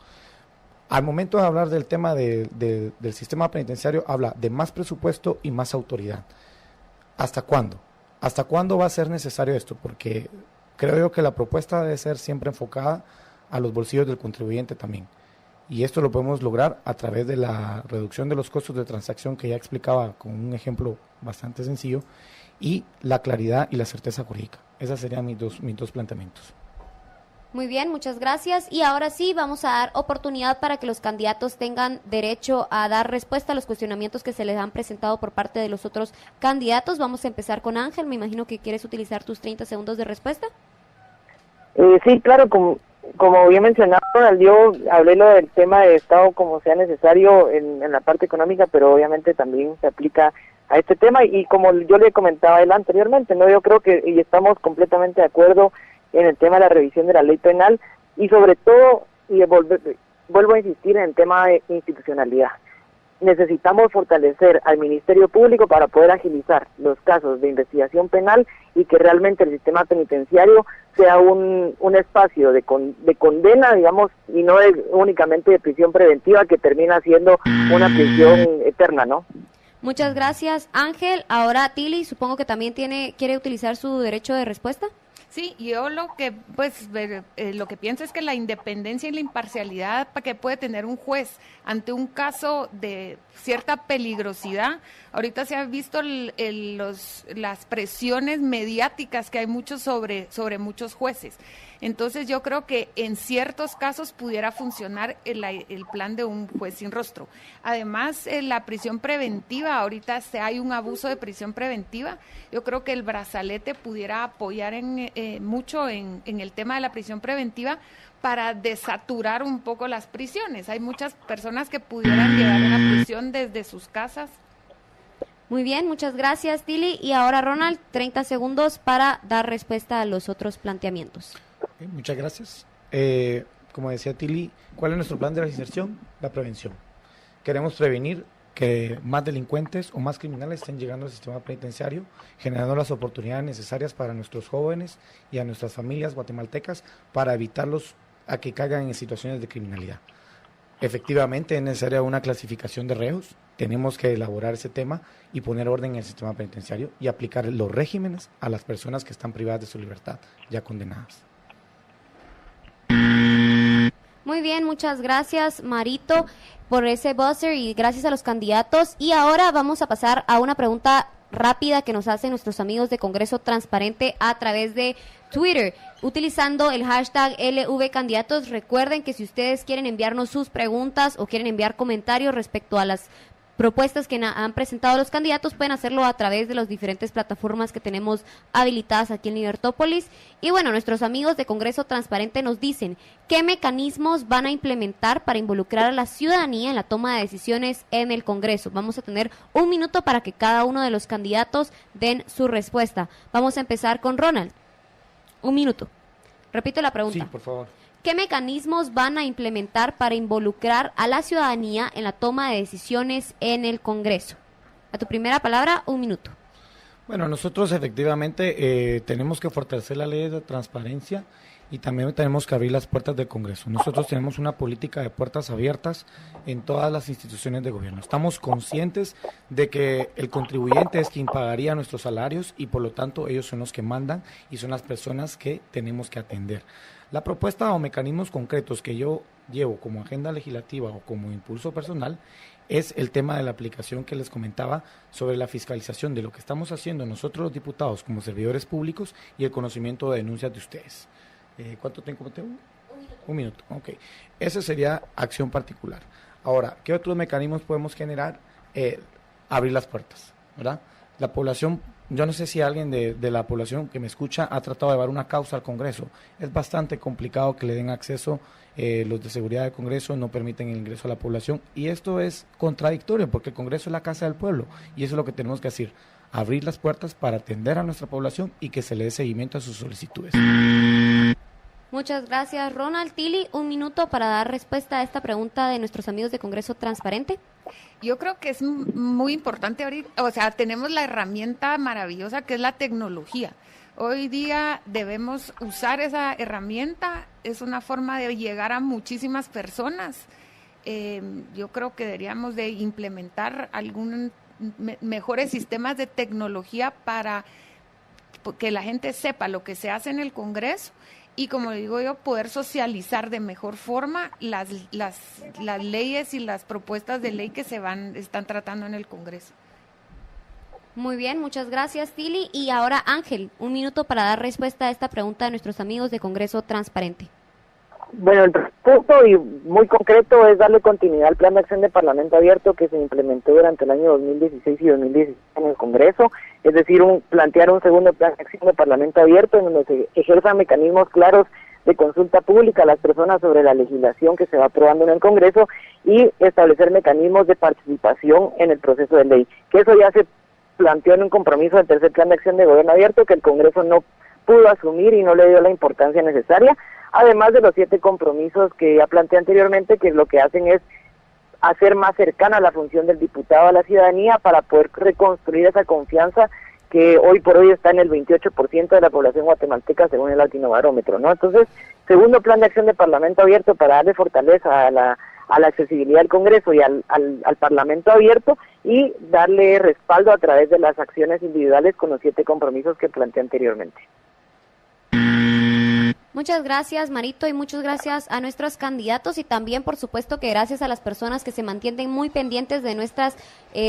Al momento de hablar del tema del sistema penitenciario, habla de más presupuesto y más autoridad. ¿Hasta cuándo? ¿Hasta cuándo va a ser necesario esto? Porque creo yo que la propuesta debe ser siempre enfocada a los bolsillos del contribuyente también. Y esto lo podemos lograr a través de la reducción de los costos de transacción, que ya explicaba con un ejemplo bastante sencillo, y la claridad y la certeza jurídica. Esos serían mis dos planteamientos. Muy bien, muchas gracias. Y ahora sí, vamos a dar oportunidad para que los candidatos tengan derecho a dar respuesta a los cuestionamientos que se les han presentado por parte de los otros candidatos. Vamos a empezar con Ángel. Me imagino que quieres utilizar tus 30 segundos de respuesta. Sí, claro, como bien mencionado, yo hablé lo del tema de Estado como sea necesario en la parte económica, pero obviamente también se aplica a este tema, y como yo le comentaba a él anteriormente, no, yo creo que y estamos completamente de acuerdo en el tema de la revisión de la ley penal, y sobre todo, y vuelvo a insistir en el tema de institucionalidad. Necesitamos fortalecer al Ministerio Público para poder agilizar los casos de investigación penal, y que realmente el sistema penitenciario sea un espacio de condena, digamos, y no únicamente de prisión preventiva, que termina siendo una prisión eterna, ¿no? Muchas gracias, Ángel. Ahora Tili, supongo que también quiere utilizar su derecho de respuesta. Sí, yo lo que pienso es que la independencia y la imparcialidad que puede tener un juez ante un caso de cierta peligrosidad, ahorita se ha visto las presiones mediáticas que hay muchos sobre muchos jueces. Entonces yo creo que en ciertos casos pudiera funcionar el plan de un juez sin rostro. Además, la prisión preventiva, ahorita hay un abuso de prisión preventiva. Yo creo que el brazalete pudiera apoyar mucho en el tema de la prisión preventiva para desaturar un poco las prisiones. Hay muchas personas que pudieran llegar a una prisión desde sus casas. Muy bien, muchas gracias, Tili. Y ahora, Ronald, 30 segundos para dar respuesta a los otros planteamientos. Okay, muchas gracias. Como decía Tili, ¿cuál es nuestro plan de reinserción? La prevención. Queremos prevenir que más delincuentes o más criminales estén llegando al sistema penitenciario, generando las oportunidades necesarias para nuestros jóvenes y a nuestras familias guatemaltecas para evitarlos a que caigan en situaciones de criminalidad. Efectivamente, es necesaria una clasificación de reos. Tenemos que elaborar ese tema y poner orden en el sistema penitenciario y aplicar los regímenes a las personas que están privadas de su libertad, ya condenadas. Muy bien, muchas gracias, Marito, por ese buzzer, y gracias a los candidatos. Y ahora vamos a pasar a una pregunta rápida que nos hacen nuestros amigos de Congreso Transparente a través de Twitter, utilizando el hashtag LVCandidatos. Recuerden que si ustedes quieren enviarnos sus preguntas o quieren enviar comentarios respecto a las propuestas que han presentado los candidatos, pueden hacerlo a través de las diferentes plataformas que tenemos habilitadas aquí en Libertópolis. Y bueno, nuestros amigos de Congreso Transparente nos dicen qué mecanismos van a implementar para involucrar a la ciudadanía en la toma de decisiones en el Congreso. Vamos a tener 1 minuto para que cada uno de los candidatos den su respuesta. Vamos a empezar con Ronald. 1 minuto. Repito la pregunta. Sí, por favor. ¿Qué mecanismos van a implementar para involucrar a la ciudadanía en la toma de decisiones en el Congreso? A tu primera palabra, 1 minuto. Bueno, nosotros efectivamente tenemos que fortalecer la ley de transparencia y también tenemos que abrir las puertas del Congreso. Nosotros tenemos una política de puertas abiertas en todas las instituciones de gobierno. Estamos conscientes de que el contribuyente es quien pagaría nuestros salarios y por lo tanto ellos son los que mandan y son las personas que tenemos que atender. La propuesta o mecanismos concretos que yo llevo como agenda legislativa o como impulso personal es el tema de la aplicación que les comentaba sobre la fiscalización de lo que estamos haciendo nosotros los diputados como servidores públicos y el conocimiento de denuncias de ustedes. ¿Cuánto tiempo tengo? 1 minuto. Ok. Esa sería acción particular. Ahora, ¿qué otros mecanismos podemos generar? Abrir las puertas, ¿verdad? La población, yo no sé si alguien de la población que me escucha ha tratado de llevar una causa al Congreso. Es bastante complicado que le den acceso, los de seguridad del Congreso no permiten el ingreso a la población y esto es contradictorio porque el Congreso es la casa del pueblo y eso es lo que tenemos que hacer, abrir las puertas para atender a nuestra población y que se le dé seguimiento a sus solicitudes. Muchas gracias, Ronald. Tili, 1 minuto para dar respuesta a esta pregunta de nuestros amigos de Congreso Transparente. Yo creo que es muy importante ahorita, o sea, tenemos la herramienta maravillosa que es la tecnología. Hoy día debemos usar esa herramienta, es una forma de llegar a muchísimas personas. Yo creo que deberíamos de implementar mejores sistemas de tecnología para que la gente sepa lo que se hace en el Congreso y, como digo yo, poder socializar de mejor forma las leyes y las propuestas de ley que están tratando en el Congreso. Muy bien, muchas gracias, Tili. Y ahora, Ángel, 1 minuto para dar respuesta a esta pregunta de nuestros amigos de Congreso Transparente. Bueno, el punto y muy concreto es darle continuidad al plan de acción de Parlamento Abierto que se implementó durante el año 2016 y 2017 en el Congreso, es decir, plantear un segundo plan de acción de Parlamento Abierto en donde se ejerzan mecanismos claros de consulta pública a las personas sobre la legislación que se va aprobando en el Congreso y establecer mecanismos de participación en el proceso de ley, que eso ya se planteó en un compromiso del tercer plan de acción de gobierno abierto que el Congreso no pudo asumir y no le dio la importancia necesaria, además de los 7 compromisos que ya planteé anteriormente, que lo que hacen es hacer más cercana la función del diputado a la ciudadanía para poder reconstruir esa confianza que hoy por hoy está en el 28% de la población guatemalteca según el Latinobarómetro, ¿no? Entonces, segundo plan de acción de Parlamento Abierto para darle fortaleza a la accesibilidad al Congreso y al Parlamento Abierto y darle respaldo a través de las acciones individuales con los 7 compromisos que planteé anteriormente. Muchas gracias, Marito, y muchas gracias a nuestros candidatos y también, por supuesto, que gracias a las personas que se mantienen muy pendientes de nuestras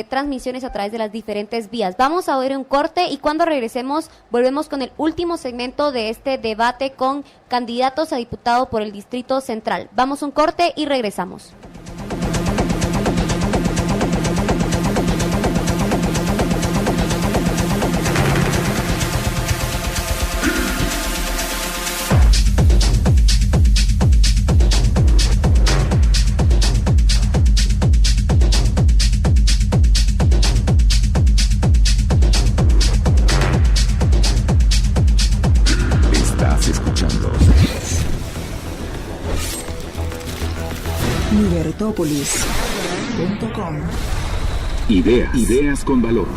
transmisiones a través de las diferentes vías. Vamos a oír un corte y cuando regresemos volvemos con el último segmento de este debate con candidatos a diputado por el Distrito Central. Vamos a un corte y regresamos. Libertópolis.com. Ideas con valor.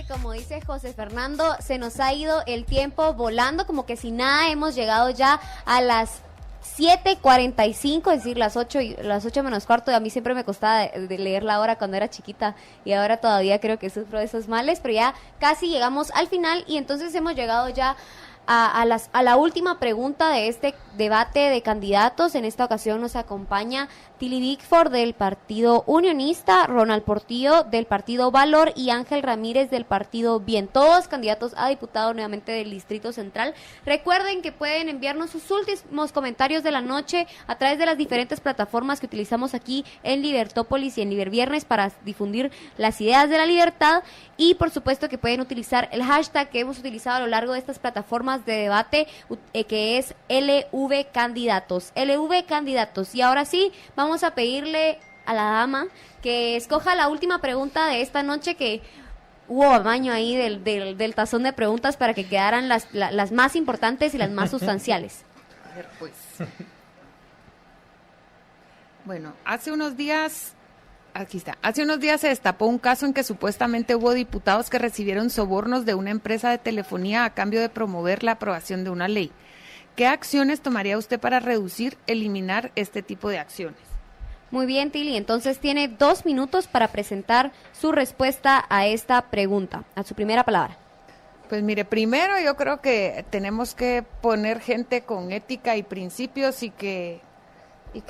Como dice José Fernando, se nos ha ido el tiempo volando, como que si nada hemos llegado ya a las 7:45, es decir, las 8 menos cuarto. A mí siempre me costaba de leer la hora cuando era chiquita y ahora todavía creo que sufro de esos males, pero ya casi llegamos al final y entonces hemos llegado ya a la última pregunta de este debate de candidatos. En esta ocasión nos acompaña Tilly Bickford del Partido Unionista, Ronald Portillo del Partido Valor y Ángel Ramírez del Partido Bien, todos candidatos a diputado nuevamente del Distrito Central. Recuerden que pueden enviarnos sus últimos comentarios de la noche a través de las diferentes plataformas que utilizamos aquí en Libertópolis y en Liberviernes para difundir las ideas de la libertad, y por supuesto que pueden utilizar el hashtag que hemos utilizado a lo largo de estas plataformas de debate, que es LV Candidatos. LV Candidatos. Y ahora sí, vamos a pedirle a la dama que escoja la última pregunta de esta noche, que hubo amaño ahí del tazón de preguntas para que quedaran las más importantes y las más sustanciales. A ver, pues. Bueno, hace unos días se destapó un caso en que supuestamente hubo diputados que recibieron sobornos de una empresa de telefonía a cambio de promover la aprobación de una ley. ¿Qué acciones tomaría usted para eliminar este tipo de acciones? Muy bien, Tilly. Entonces tiene 2 minutos para presentar su respuesta a esta pregunta, a su primera palabra. Pues mire, primero yo creo que tenemos que poner gente con ética y principios y que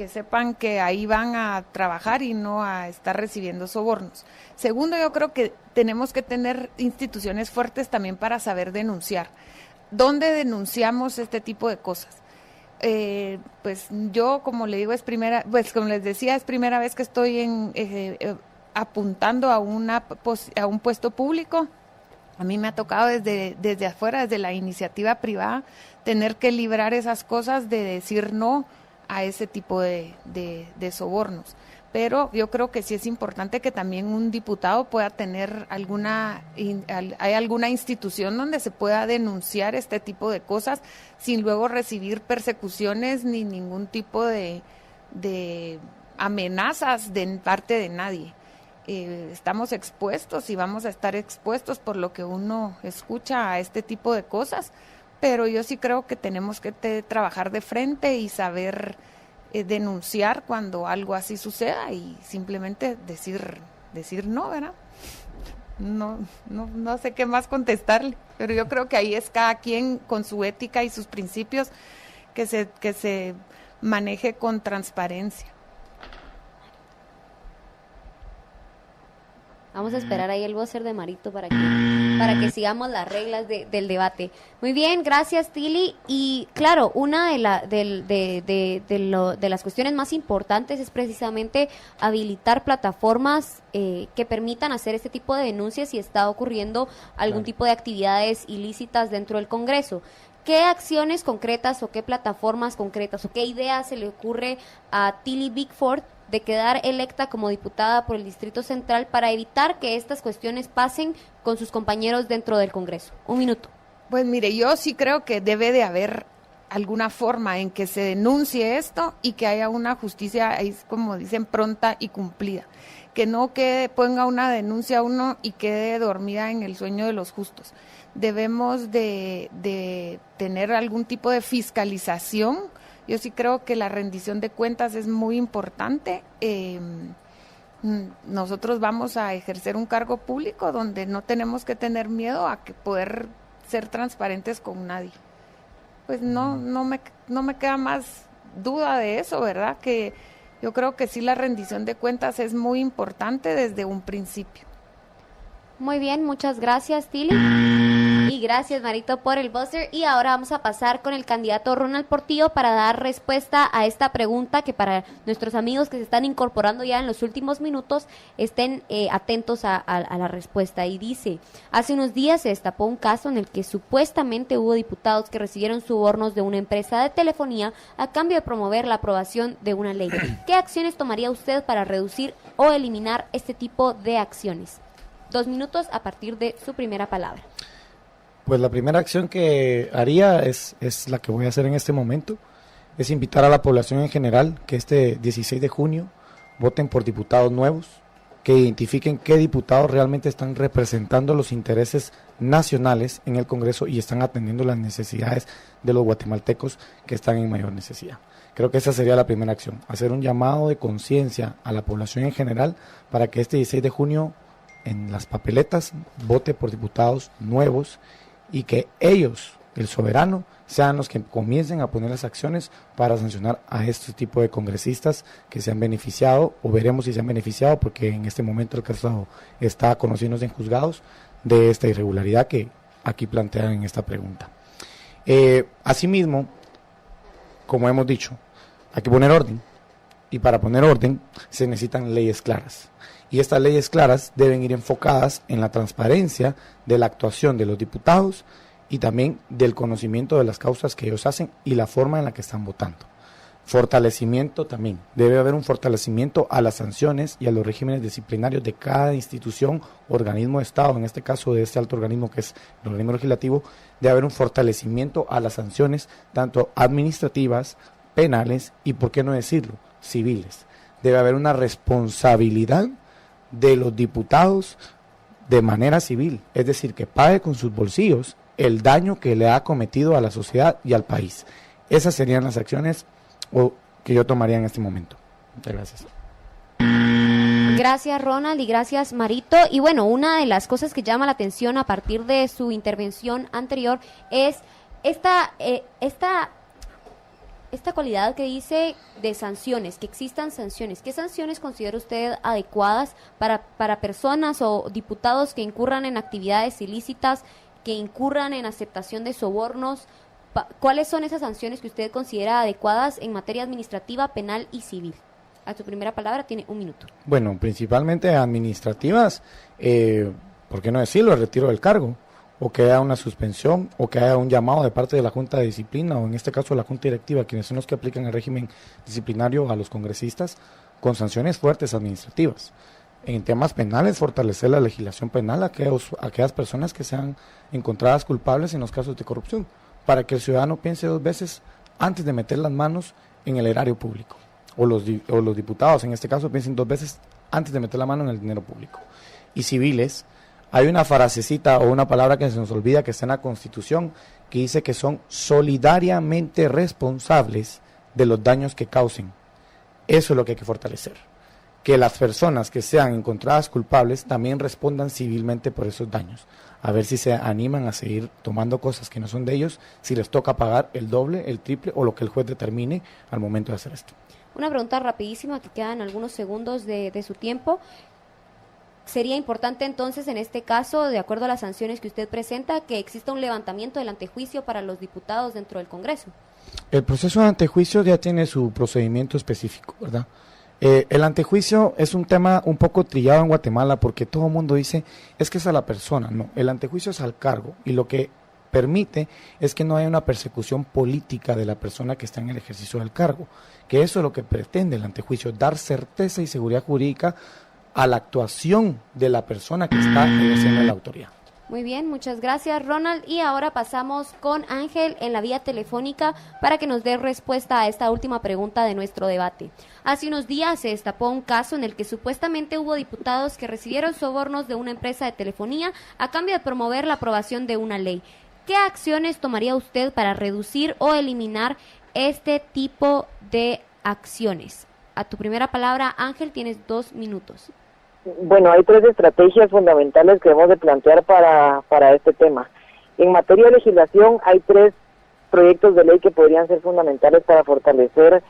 sepan que ahí van a trabajar y no a estar recibiendo sobornos. Segundo, yo creo que tenemos que tener instituciones fuertes también para saber denunciar. ¿Dónde denunciamos este tipo de cosas? Pues yo, como le digo, como les decía, es primera vez que estoy apuntando a un puesto público. A mí me ha tocado desde afuera, desde la iniciativa privada, tener que librar esas cosas de decir no a ese tipo de sobornos. Pero yo creo que sí es importante que también un diputado pueda tener hay alguna institución donde se pueda denunciar este tipo de cosas sin luego recibir persecuciones ni ningún tipo de amenazas de parte de nadie. Estamos expuestos y vamos a estar expuestos por lo que uno escucha a este tipo de cosas, pero yo sí creo que tenemos que trabajar de frente y saber denunciar cuando algo así suceda y simplemente decir no, ¿verdad? No sé qué más contestarle, pero yo creo que ahí es cada quien con su ética y sus principios que se maneje con transparencia. Vamos a esperar ahí el vocer de Marito para que sigamos las reglas del debate. Muy bien, gracias, Tilly. Y claro, una de las cuestiones más importantes es precisamente habilitar plataformas que permitan hacer este tipo de denuncias si está ocurriendo algún tipo de actividades ilícitas dentro del Congreso. ¿Qué acciones concretas o qué plataformas concretas o qué ideas se le ocurre a Tilly Bickford de quedar electa como diputada por el Distrito Central para evitar que estas cuestiones pasen con sus compañeros dentro del Congreso? 1 minuto. Pues mire, yo sí creo que debe de haber alguna forma en que se denuncie esto y que haya una justicia, como dicen, pronta y cumplida. Que no ponga una denuncia a uno y quede dormida en el sueño de los justos. Debemos de tener algún tipo de fiscalización. Yo sí creo que la rendición de cuentas es muy importante. Nosotros vamos a ejercer un cargo público donde no tenemos que tener miedo a poder ser transparentes con nadie. Pues no me queda más duda de eso, ¿verdad? Que yo creo que sí, la rendición de cuentas es muy importante desde un principio. Muy bien, muchas gracias, Tilly. Y gracias, Marito, por el buzzer. Y ahora vamos a pasar con el candidato Ronald Portillo para dar respuesta a esta pregunta, que para nuestros amigos que se están incorporando ya en los últimos minutos estén atentos a la respuesta. Y dice: hace unos días se destapó un caso en el que supuestamente hubo diputados que recibieron sobornos de una empresa de telefonía a cambio de promover la aprobación de una ley. ¿Qué acciones tomaría usted para reducir o eliminar este tipo de acciones? 2 minutos a partir de su primera palabra. Pues la primera acción que haría es la que voy a hacer en este momento, es invitar a la población en general que este 16 de junio voten por diputados nuevos, que identifiquen qué diputados realmente están representando los intereses nacionales en el Congreso y están atendiendo las necesidades de los guatemaltecos que están en mayor necesidad. Creo que esa sería la primera acción, hacer un llamado de conciencia a la población en general para que este 16 de junio en las papeletas vote por diputados nuevos y que ellos, el soberano, sean los que comiencen a poner las acciones para sancionar a este tipo de congresistas que se han beneficiado, o veremos si se han beneficiado, porque en este momento el caso está conociéndose en juzgados de esta irregularidad que aquí plantean en esta pregunta. Asimismo, como hemos dicho, hay que poner orden, y para poner orden se necesitan leyes claras, y estas leyes claras deben ir enfocadas en la transparencia de la actuación de los diputados y también del conocimiento de las causas que ellos hacen y la forma en la que están votando. Fortalecimiento también, debe haber un fortalecimiento a las sanciones y a los regímenes disciplinarios de cada institución, organismo de Estado, en este caso de este alto organismo que es el organismo legislativo. Debe haber un fortalecimiento a las sanciones, tanto administrativas, penales y, por qué no decirlo, civiles. Debe haber una responsabilidad de los diputados de manera civil, es decir, que pague con sus bolsillos el daño que le ha cometido a la sociedad y al país. Esas serían las acciones que yo tomaría en este momento. Muchas gracias. Gracias, Ronald, y gracias, Marito. Y bueno, una de las cosas que llama la atención a partir de su intervención anterior es esta cualidad que dice de sanciones, que existan sanciones. ¿Qué sanciones considera usted adecuadas para personas o diputados que incurran en actividades ilícitas, que incurran en aceptación de sobornos? ¿Cuáles son esas sanciones que usted considera adecuadas en materia administrativa, penal y civil? A su primera palabra, tiene 1 minuto. Bueno, principalmente administrativas, ¿por qué no decirlo? El retiro del cargo, o que haya una suspensión, o que haya un llamado de parte de la Junta de Disciplina, o en este caso la Junta Directiva, quienes son los que aplican el régimen disciplinario a los congresistas, con sanciones fuertes administrativas. En temas penales, fortalecer la legislación penal a aquellas personas que sean encontradas culpables en los casos de corrupción, para que el ciudadano piense 2 veces antes de meter las manos en el erario público, o los diputados en este caso piensen 2 veces antes de meter la mano en el dinero público. Y civiles, hay una frasecita o una palabra que se nos olvida que está en la Constitución, que dice que son solidariamente responsables de los daños que causen. Eso es lo que hay que fortalecer, que las personas que sean encontradas culpables también respondan civilmente por esos daños, a ver si se animan a seguir tomando cosas que no son de ellos, si les toca pagar el doble, el triple o lo que el juez determine al momento de hacer esto. Una pregunta rapidísima que quedan algunos segundos de su tiempo. Sería importante entonces en este caso, de acuerdo a las sanciones que usted presenta, que exista un levantamiento del antejuicio para los diputados dentro del Congreso. El proceso de antejuicio ya tiene su procedimiento específico, ¿verdad? El antejuicio es un tema un poco trillado en Guatemala porque todo el mundo dice, es que es a la persona. No, el antejuicio es al cargo, y lo que permite es que no haya una persecución política de la persona que está en el ejercicio del cargo, que eso es lo que pretende el antejuicio, dar certeza y seguridad jurídica a la actuación de la persona que está ejerciendo la autoridad. Muy bien, muchas gracias, Ronald. Y ahora pasamos con Ángel en la vía telefónica para que nos dé respuesta a esta última pregunta de nuestro debate. Hace unos días se destapó un caso en el que supuestamente hubo diputados que recibieron sobornos de una empresa de telefonía a cambio de promover la aprobación de una ley. ¿Qué acciones tomaría usted para reducir o eliminar este tipo de acciones? A tu primera palabra, Ángel, tienes 2 minutos. Bueno, hay 3 estrategias fundamentales que debemos de plantear para este tema. En materia de legislación hay 3 proyectos de ley que podrían ser fundamentales para fortalecer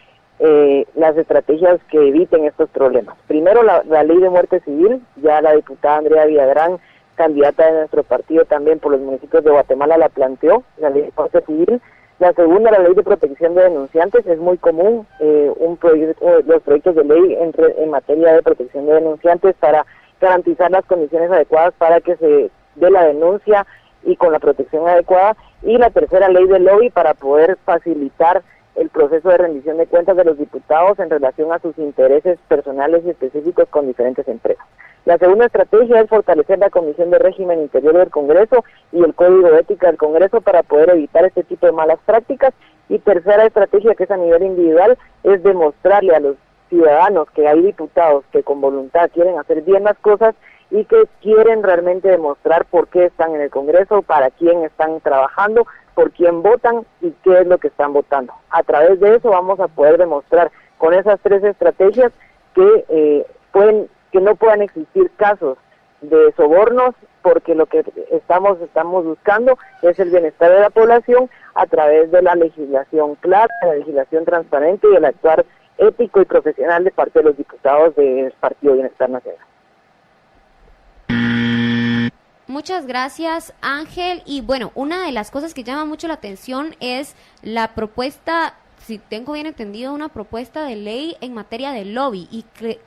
las estrategias que eviten estos problemas. Primero, la ley de muerte civil. Ya la diputada Andrea Villagrán, candidata de nuestro partido también por los municipios de Guatemala, la planteó, la ley de muerte civil. La segunda, la ley de protección de denunciantes. Es muy común los proyectos de ley en materia de protección de denunciantes para garantizar las condiciones adecuadas para que se dé la denuncia y con la protección adecuada. Y la tercera, ley de lobby, para poder facilitar el proceso de rendición de cuentas de los diputados en relación a sus intereses personales y específicos con diferentes empresas. La segunda estrategia es fortalecer la Comisión de Régimen Interior del Congreso y el Código de Ética del Congreso para poder evitar este tipo de malas prácticas. Y tercera estrategia, que es a nivel individual, es demostrarle a los ciudadanos que hay diputados que con voluntad quieren hacer bien las cosas y que quieren realmente demostrar por qué están en el Congreso, para quién están trabajando, por quién votan y qué es lo que están votando. A través de eso vamos a poder demostrar con esas 3 estrategias que no puedan existir casos de sobornos, porque lo que estamos buscando es el bienestar de la población a través de la legislación clara, la legislación transparente y el actuar ético y profesional de parte de los diputados del Partido Bienestar Nacional. Muchas gracias, Ángel. Y bueno, una de las cosas que llama mucho la atención es la propuesta, si tengo bien entendido, una propuesta de ley en materia de lobby, y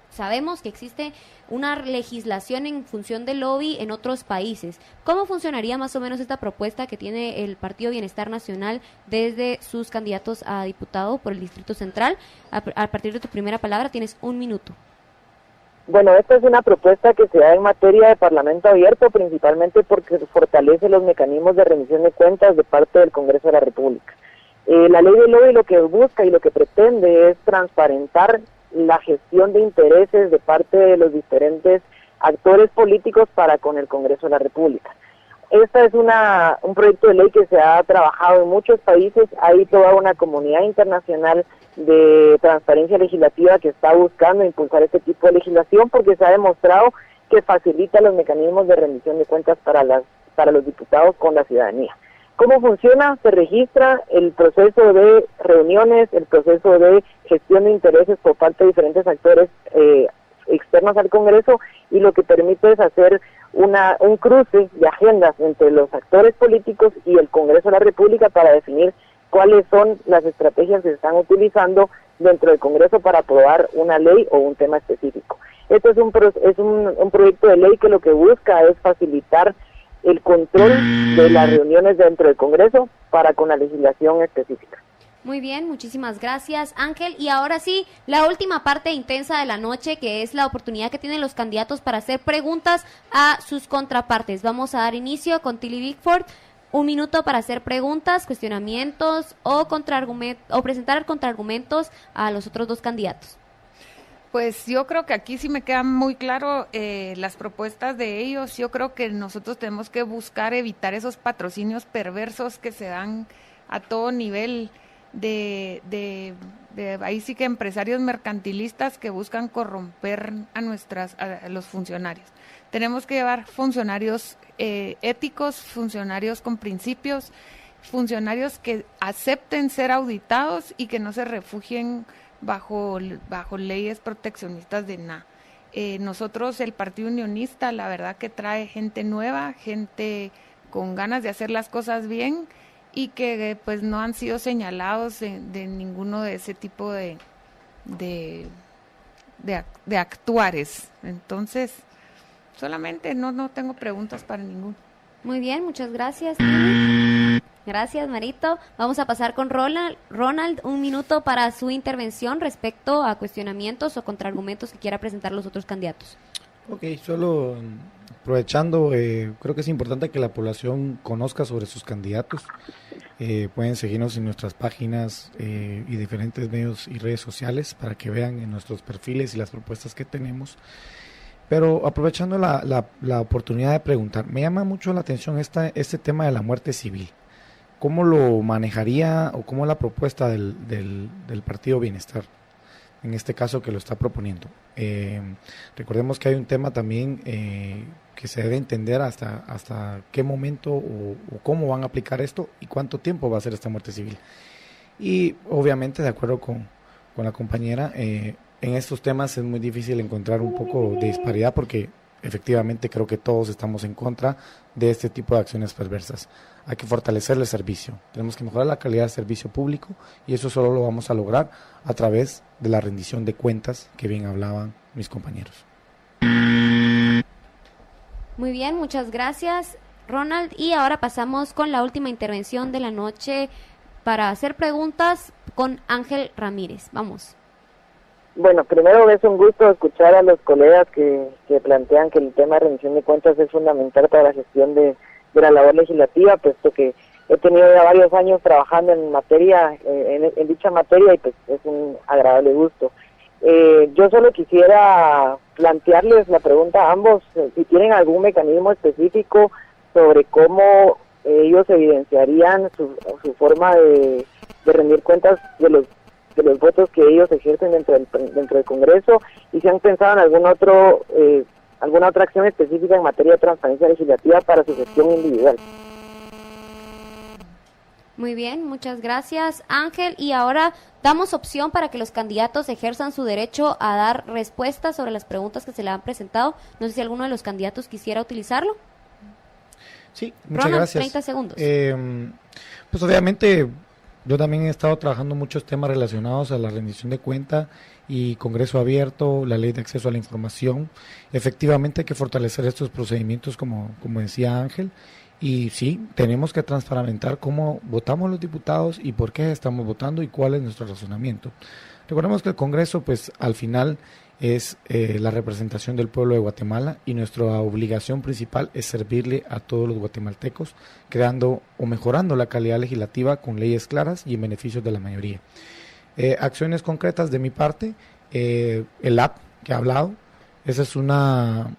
sabemos que existe una legislación en función del lobby en otros países. ¿Cómo funcionaría más o menos esta propuesta que tiene el Partido Bienestar Nacional desde sus candidatos a diputado por el Distrito Central? A partir de tu primera palabra tienes 1 minuto. Bueno, esta es una propuesta que se da en materia de Parlamento abierto, principalmente porque fortalece los mecanismos de rendición de cuentas de parte del Congreso de la República. La ley del lobby lo que busca y lo que pretende es transparentar la gestión de intereses de parte de los diferentes actores políticos para con el Congreso de la República. Esta es un proyecto de ley que se ha trabajado en muchos países. Hay toda una comunidad internacional de transparencia legislativa que está buscando impulsar este tipo de legislación, porque se ha demostrado que facilita los mecanismos de rendición de cuentas para los diputados con la ciudadanía. ¿Cómo funciona? Se registra el proceso de reuniones, el proceso de gestión de intereses por parte de diferentes actores externos al Congreso, y lo que permite es hacer un cruce de agendas entre los actores políticos y el Congreso de la República para definir cuáles son las estrategias que se están utilizando dentro del Congreso para aprobar una ley o un tema específico. Este es un proyecto de ley que lo que busca es facilitar el control de las reuniones dentro del Congreso para con la legislación específica. Muy bien, muchísimas gracias, Ángel. Y ahora sí, la última parte intensa de la noche, que es la oportunidad que tienen los candidatos para hacer preguntas a sus contrapartes. Vamos a dar inicio con Tilly Bickford. 1 minuto para hacer preguntas, cuestionamientos o presentar contraargumentos a los otros 2 candidatos. Pues yo creo que aquí sí me queda muy claro las propuestas de ellos. Yo creo que nosotros tenemos que buscar evitar esos patrocinios perversos que se dan a todo nivel de ahí sí que empresarios mercantilistas que buscan corromper a los funcionarios. Tenemos que llevar funcionarios éticos, funcionarios con principios, funcionarios que acepten ser auditados y que no se refugien bajo leyes proteccionistas de nada. Nosotros, el Partido Unionista, la verdad que trae gente nueva, gente con ganas de hacer las cosas bien y que pues no han sido señalados de ninguno de ese tipo de actuares. Entonces, solamente no tengo preguntas para ninguno. Muy bien, muchas gracias. Gracias, Marito. Vamos a pasar con Ronald. Ronald, 1 minuto para su intervención respecto a cuestionamientos o contraargumentos que quiera presentar los otros candidatos. Ok, solo aprovechando, creo que es importante que la población conozca sobre sus candidatos. Pueden seguirnos en nuestras páginas y diferentes medios y redes sociales para que vean en nuestros perfiles y las propuestas que tenemos. Pero aprovechando la oportunidad de preguntar, me llama mucho la atención este tema de la muerte civil. ¿Cómo lo manejaría o cómo es la propuesta del Partido Bienestar, en este caso que lo está proponiendo? Recordemos que hay un tema también que se debe entender hasta qué momento o cómo van a aplicar esto y cuánto tiempo va a ser esta muerte civil. Y obviamente, de acuerdo con la compañera, en estos temas es muy difícil encontrar un poco de disparidad porque efectivamente creo que todos estamos en contra de este tipo de acciones perversas. Hay que fortalecer el servicio, tenemos que mejorar la calidad del servicio público y eso solo lo vamos a lograr a través de la rendición de cuentas que bien hablaban mis compañeros. Muy bien, muchas gracias, Ronald. Y ahora pasamos con la última intervención de la noche para hacer preguntas con Ángel Ramírez. Vamos. Bueno, primero es un gusto escuchar a los colegas que plantean que el tema de rendición de cuentas es fundamental para la gestión de la labor legislativa, puesto que he tenido ya varios años trabajando en materia, en dicha materia, y pues es un agradable gusto. Yo solo quisiera plantearles la pregunta a ambos, si tienen algún mecanismo específico sobre cómo ellos evidenciarían su forma de rendir cuentas de los votos que ellos ejercen dentro del Congreso, y si han pensado en alguna otra acción específica en materia de transparencia legislativa para su gestión individual. Muy bien, muchas gracias, Ángel. Y ahora damos opción para que los candidatos ejerzan su derecho a dar respuestas sobre las preguntas que se le han presentado. No sé si alguno de los candidatos quisiera utilizarlo. Sí, muchas Ronald, gracias. 30 segundos. Pues obviamente yo también he estado trabajando muchos temas relacionados a la rendición de cuenta y Congreso abierto, la ley de acceso a la información. Efectivamente hay que fortalecer estos procedimientos como decía Ángel. Y sí, tenemos que transparentar cómo votamos los diputados y por qué estamos votando y cuál es nuestro razonamiento. Recordemos que el Congreso, pues al final es la representación del pueblo de Guatemala, y nuestra obligación principal es servirle a todos los guatemaltecos, creando o mejorando la calidad legislativa con leyes claras y en beneficio de la mayoría. Acciones concretas de mi parte, el app que he hablado, esa es una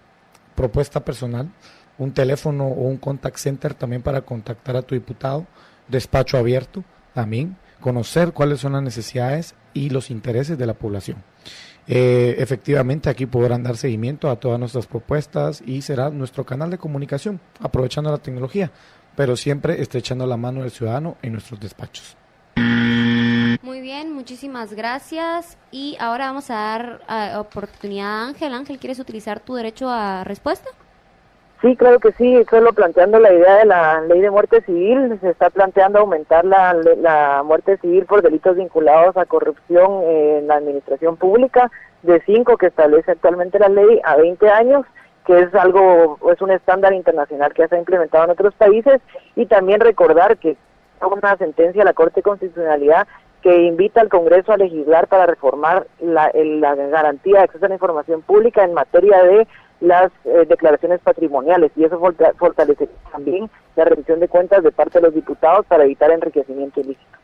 propuesta personal. Un teléfono o un contact center también para contactar a tu diputado, despacho abierto también, conocer cuáles son las necesidades y los intereses de la población. Efectivamente aquí podrán dar seguimiento a todas nuestras propuestas y será nuestro canal de comunicación, aprovechando la tecnología, pero siempre estrechando la mano del ciudadano en nuestros despachos. Muy bien, muchísimas gracias. Y ahora vamos a dar oportunidad a Ángel. Ángel, ¿quieres utilizar tu derecho a respuesta? Sí, claro que sí, solo planteando la idea de la ley de muerte civil. Se está planteando aumentar la muerte civil por delitos vinculados a corrupción en la administración pública de 5 que establece actualmente la ley a 20 años, que es un estándar internacional que ya se ha implementado en otros países. Y también recordar que hay una sentencia de la Corte de Constitucionalidad que invita al Congreso a legislar para reformar la garantía de acceso a la información pública en materia de las declaraciones patrimoniales, y eso fortalece también la rendición de cuentas de parte de los diputados para evitar enriquecimiento ilícito.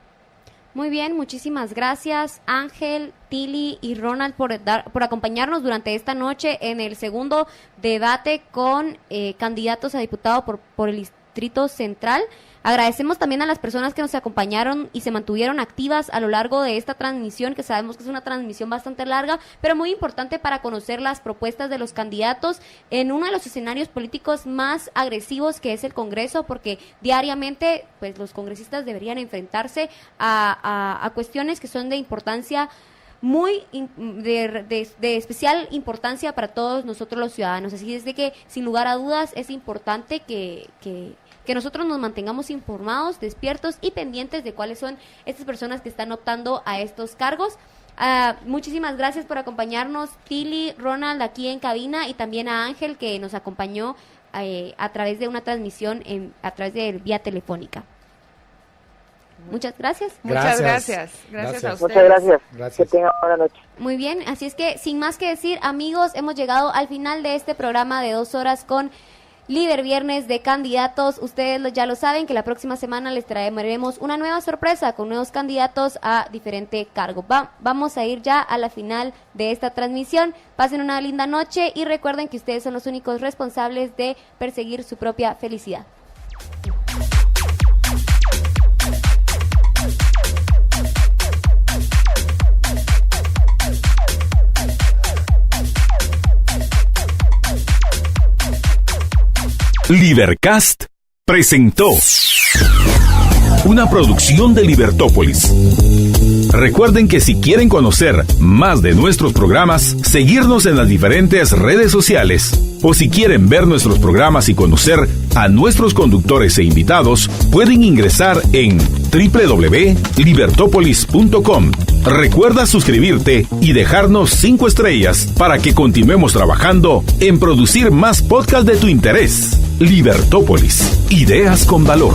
Muy bien, muchísimas gracias Ángel, Tili y Ronald por acompañarnos durante esta noche en el segundo debate con candidatos a diputado por el Distrito Central. Agradecemos también a las personas que nos acompañaron y se mantuvieron activas a lo largo de esta transmisión, que sabemos que es una transmisión bastante larga, pero muy importante para conocer las propuestas de los candidatos en uno de los escenarios políticos más agresivos que es el Congreso, porque diariamente pues los congresistas deberían enfrentarse a cuestiones que son de importancia de especial importancia para todos nosotros los ciudadanos. Así es de que, sin lugar a dudas, es importante que nosotros nos mantengamos informados, despiertos y pendientes de cuáles son estas personas que están optando a estos cargos. Muchísimas gracias por acompañarnos, Tili, Ronald, aquí en cabina, y también a Ángel, que nos acompañó a través de una transmisión a través de vía telefónica. Muchas gracias. Muchas gracias. Gracias a ustedes. Muchas gracias. Que tengan buena noche. Muy bien, así es que sin más que decir, amigos, hemos llegado al final de este programa de 2 horas con Líder Viernes de Candidatos. Ustedes ya lo saben que la próxima semana les traeremos una nueva sorpresa con nuevos candidatos a diferente cargo. Vamos a ir ya a la final de esta transmisión. Pasen una linda noche y recuerden que ustedes son los únicos responsables de perseguir su propia felicidad. Libercast presentó una producción de Libertópolis. Recuerden que si quieren conocer más de nuestros programas, seguirnos en las diferentes redes sociales, o si quieren ver nuestros programas y conocer a nuestros conductores e invitados, pueden ingresar en www.libertopolis.com. Recuerda suscribirte y dejarnos 5 estrellas para que continuemos trabajando en producir más podcasts de tu interés. Libertópolis, ideas con valor.